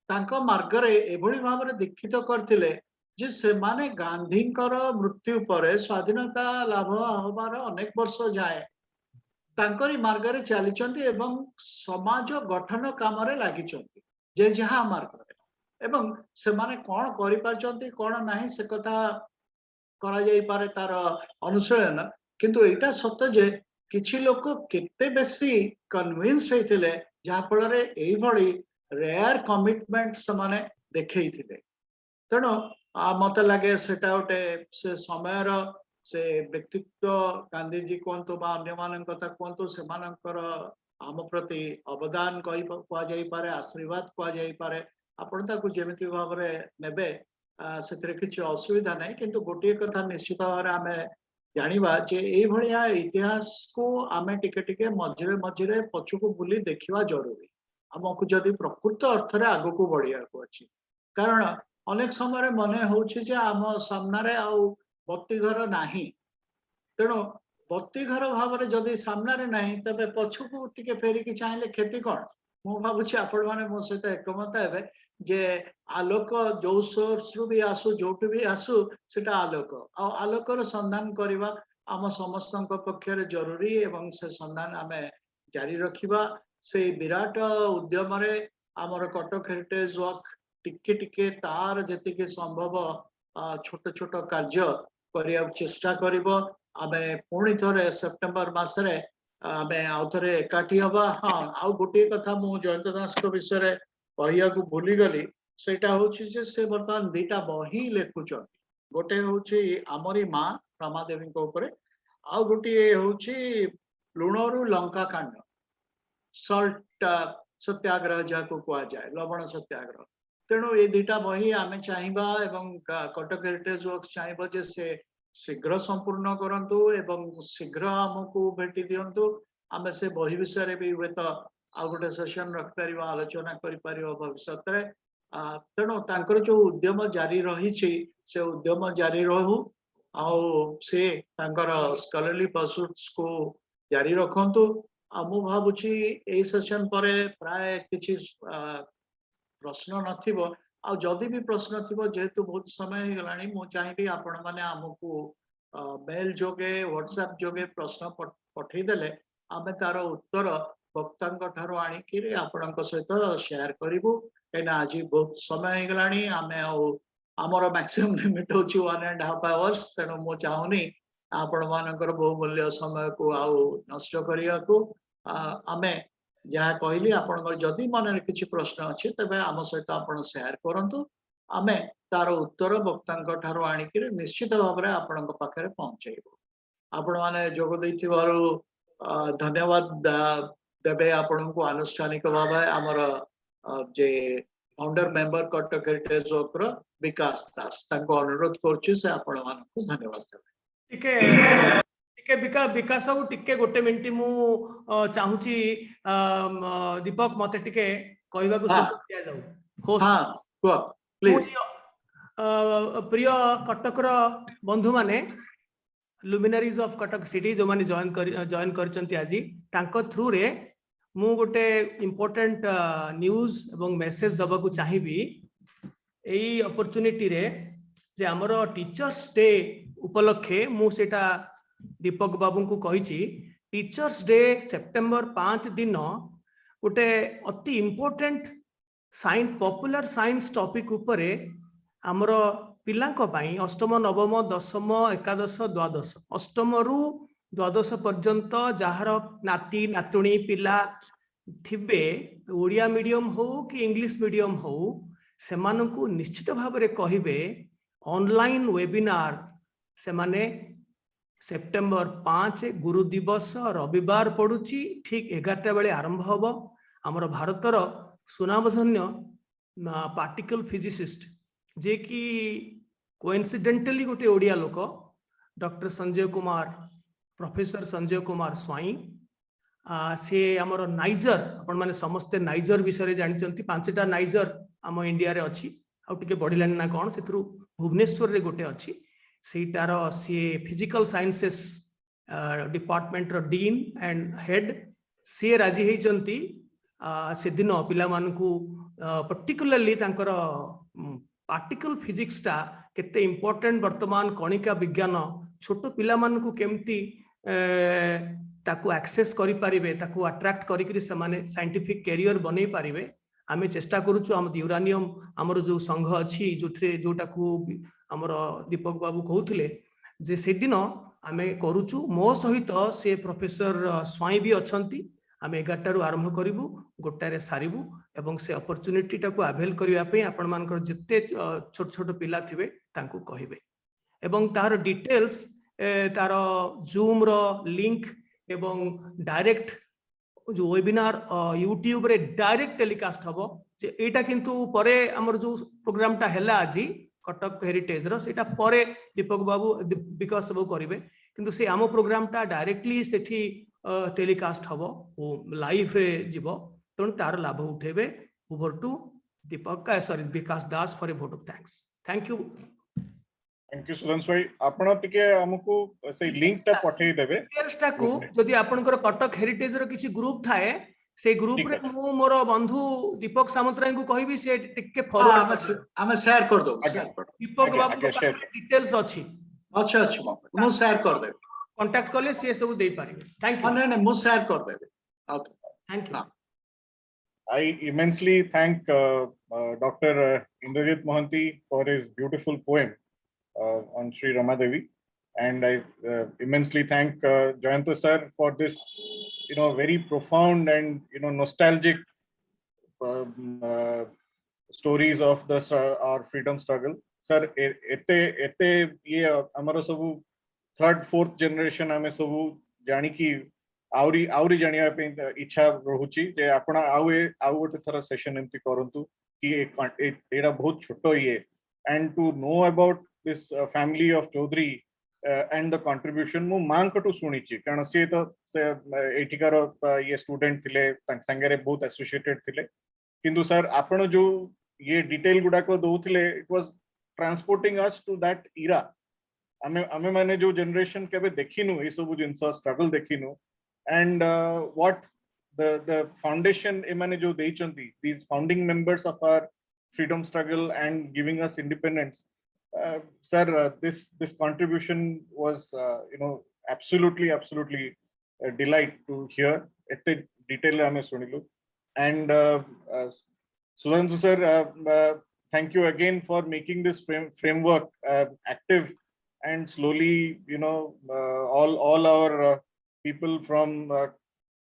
तांको मार्गरे एभଳି भाବରେ दीक्षित करथिले जे सेमाने गांधींकर मृत्यु परे स्वाधीनता लाभ होबार अनेक वर्ष जाए तांकरी मार्गरे चलीचंती एवं समाज गठन कामरे लागिचंती जे जहा मार्गरे एवं सेमाने कोन करि पारचंती कोन नाही से कथा करा जाई पारे तार अनुशीलन किंतु एटा सत्य जे किछि लोक केते बेसी कन्विंस होइथिले जहा फल रे एई भली रेयर कमिटमेंट समाने देखैथिले तेणु मत लगे सेटा गोटे से समय से व्यक्तित्व गांधी जी कहतु अन्य मान कथा कहतु से आम प्रति अवदान कह आशीर्वाद कह आपण जमी भाव ने से किसी असुविधा नहीं किंतु गोटे कथा निश्चित भाव आम जाना जे ये इतिहास को आम टिके मझे मझे पछक बुली देखा जरूरी आमको जदि प्रकृत अर्थ में आग को बढ़िया अच्छी कारण अनेक समय मन हो आम सामने बत्ती घर नाही तेणु बत्ती घर भाव में जदि सामने नहीं तबे पछकू टिके फेरिकी चाहिए क्षति कौन मु भावुँ आपण मैंने मो सहित एकमत हे जे आलोक जो सोर्स रु भी आसू जो भी आसू सेटा आलोक आलोकर संधान करवा आम समस्त पक्षर जरूरी एवं से संधान आम जारी रखा से विराट उद्यम आमर कटक हेरिटेज वर्क टिके टिके तार जी संभव छोट छोट कार्य करने चेष्टा करिबो आमे पुणी थरे सेप्टेम्बर मासरे आमे आउ थरे एकाठी हवा हाँ आउ गोटे कथा मु जयंत दास को विषय कहिया को भूली गली सेटा होची जे से वर्तमान दुटा बही लेखुचन गोटे होची आमरी माँ रमादेवी को ऊपर आउ गोटे होची लुणरू लंका कांड सल्ट सत्याग्रह जाको कुआ जाए लवण सत्याग्रह तेणु ये दुटा बही आमे चाहिबा एवं कटक हेरिटेज वर्क चाहिबा जे से शीघ्र संपूर्ण करंतु एवं शीघ्र आमको भेटी दियंतु आमे से बही विषय भी हुए तो आ गोटे सेशन रख पारिबा आलोचना करि पारिबा भविष्यत रे तेणु तांकर जो उद्यम जारी रही से उद्यम जारी रहू आउ से तांकर स्कॉलरली परसुट्स को जारी रखंतु आ मु भाबुची ए सेशन परे प्राय किछि प्रश्न नथिबो आ जदि भी प्रश्न थिबो जेहेतु बहुत समय हो गलानी मु चाहिबी आपण माने हमकु मेल जोगे व्हाट्सएप जोगे प्रश्न पठेई देले आमे तार उत्तर वक्तांक ठारो आनी कि आपणक सहित शेयर करिवु एना आज बहुत समय हो गलानी आमे आमर मैक्सिमम लिमिट होची 1.5 आवर्स तेणु मु चाहूनी आपण मानकर बहु मूल्य समय को आउ नष्ट करिया को आमे जहाँ कहली आपन जदि मन किसी प्रश्न अच्छे तेज आम सहित आप शेयर करूँ आमे तार उत्तर वक्तांक ठारो आणिक निश्चित भाव में आपण पाखे पहुंचेबू आपण मैंने जोग देथिबारु धन्यवाद देबे आपण को आनुष्ठानिक भाव आमर जे founder member Cuttack heritage work Vikas Das तांको अनुरोध करछि से आपण मानकु धन्यवाद देबे टिके विकास को टिके गोटे मिनिट मु चाहूची दीपक मते टिके कहबा को सुविधा दिया जाऊ होस्ट हां को प्लीज प्रिय कटक रो बंधु माने लुमिनारीज ऑफ कटक सिटी जो माने जॉइन करचंती आजी तांको थ्रू रे मु गोटे इंपोर्टेंट न्यूज एवं मेसेज दबा को चाहिबी एई अपॉर्चुनिटी रे जे हमर टीचर्स डे उपलक्षे मु सेटा दीपक बाबू को कही टीचर्स डे सेप्टेम्बर 5 दिन गोटे अति इम्पोर्टेंट पॉपुलर साइंस टॉपिक उपरे आमर पिलांको पाई अष्टम नवम दशम एकादश द्वादश अष्टम रु द्वादश पर्यंत जार नाती नातुणी पिला थिबे ओडिया मीडियम हो कि इंग्लिश मीडियम हो से मानकु निश्चित भाव में कहिबे ऑनलाइन वेबिनार से माने सेप्टेम्बर 5 गुरु दिवस रविवार पड़ुची ठीक 11टा बेले आरंभ हम आमर भारतर सुनामधन्य पार्टिकल फिजिसिस्ट जे कि कोइंसिडेंटली गोटे ओडिया लोक डॉक्टर संजय कुमार प्रोफेसर संजय कुमार स्वाई से आमर नाइजर आपण माने समस्ते नाइजर विषय जानिचंती 5टा नाइजर आम इंडिया रे अछि आ टिके बढ़िलानी ना कोन सेथरु भुवनेश्वर रे गोटे अछि सेटार सी फिजिकल साइंसेस डिपार्टमेंट रो डीन एंड हेड सी राजी होती सेदिन पिलामानकु पर्टिकुलरली तांकर पार्टिकल फिजिक्स टा केते इम्पोर्टेंट वर्तमान कणिका विज्ञान छोट पिलामानकु केमती ताकू एक्सेस करि पारिबे ताकू अट्रैक्ट करि करि समाने साइंटिफिक कैरियर बनै पारिबे आमे चेष्टा करूछु हम यूरानियम हमर जो संघ अछि जोथरे जोटाकू हमर दीपक बाबू कहउथिले जे सेदिन आमे करूछु मो सहित से प्रोफेसर स्वाई भी अछंती आमे 11 रु आरंभ करिवु गोटारे सारिवु एवं से अपॉर्चुनिटी टाकू अवेल करिया पे आपण मानकर जत्ते छोट छोट पिला थिबे तांकू कहिबे एवं तार डिटेल्स तार जूम रो लिंक एवं डायरेक्ट जो वेबिनार यूट्यूब रे डायरेक्ट टेलीकास्ट हबो जे एटा किंतु परे हमर जो प्रोग्राम टा हैला आजी कटक हेरिटेज रो सेटा परे दीपक बाबू विकास बाबू करिवे किंतु से आम प्रोग्राम टा डायरेक्टली सेठी टेलीकास्ट हबो लाइव रे जीवो तण तार लाभ उठेबे over to Deepak sorry Vikas Das for a vote of thanks thank you Sudhanshu भाई आपण टिके हमकु से लिंक टा पठेई देबे डिटेल्स टा को जदि आपनकर कटक हेरिटेज रो किछि ग्रुप थाए से ग्रुप रे मु मोर बंधु दीपक सामंतराय को कहबी से टिके फॉरवर्ड हम शेयर कर दो दीपक बाबू को डिटेल्स अछि अच्छा अच्छा मु शेयर कर दे कांटेक्ट करले से सब दे पारिबे थैंक यू नहीं मु शेयर कर देबे thank you I immensely thank Dr. Indrajit Mohanty for his beautiful poem on Sri Ramadevi, and I immensely thank Jayanta sir for this, very profound and nostalgic stories of our freedom struggle. Sir, ete ye amaro sabu third fourth generation ame sabu jani ki आउरी जानिया पे इच्छा रहुची जे आपना आउ गोटे थरा session एमती करंतु कि एटा बहुत छोटो ये and to know about this family of Chaudhary and the contribution मु मां कटु सुनिची कारण से तो एठिकार ये स्टूडेंट थिले तांक संगे बहुत एसोसिएटेड थिले किंतु सर आपण जो ये डिटेल गुडा को दोथिले it was transporting us to that era आमे माने जो जनरेशन केबे देखिनु ए सब जिंस स्ट्रगल देखिनु and what the foundation emane jo deichanti these founding members of our freedom struggle and giving us independence sir this contribution was absolutely a delight to hear ete detail ame sunilu and Sudhanshu sir thank you again for making this framework active and slowly all our people from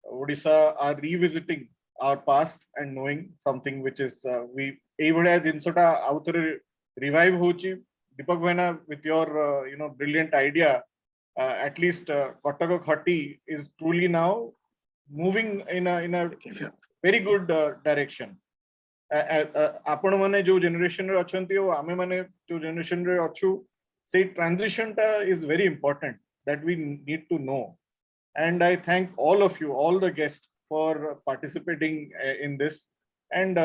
Odisha are revisiting our past and knowing something which is we eivada jinsota outre revive hochi Deepak Bhaina with your brilliant idea at least Kataka Khati is truly now moving in a very good direction आपण माने जो generation रे अछंती ओ आमे माने जो generation रे अछु से transition टा is very important that we need to know. And I thank all of you, all the guests, for participating in this. And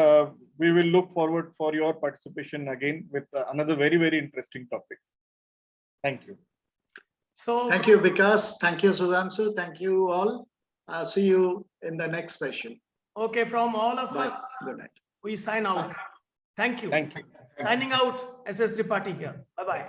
we will look forward for your participation again with another very, very interesting topic. Thank you. So thank you, Vikas. Thank you, Sudhanshu. Thank you all. See you in the next session. Okay, from all of Bye. us, Good night. we sign out. Thank you. Thank you. Signing out, SS Tripathi here. Bye-bye.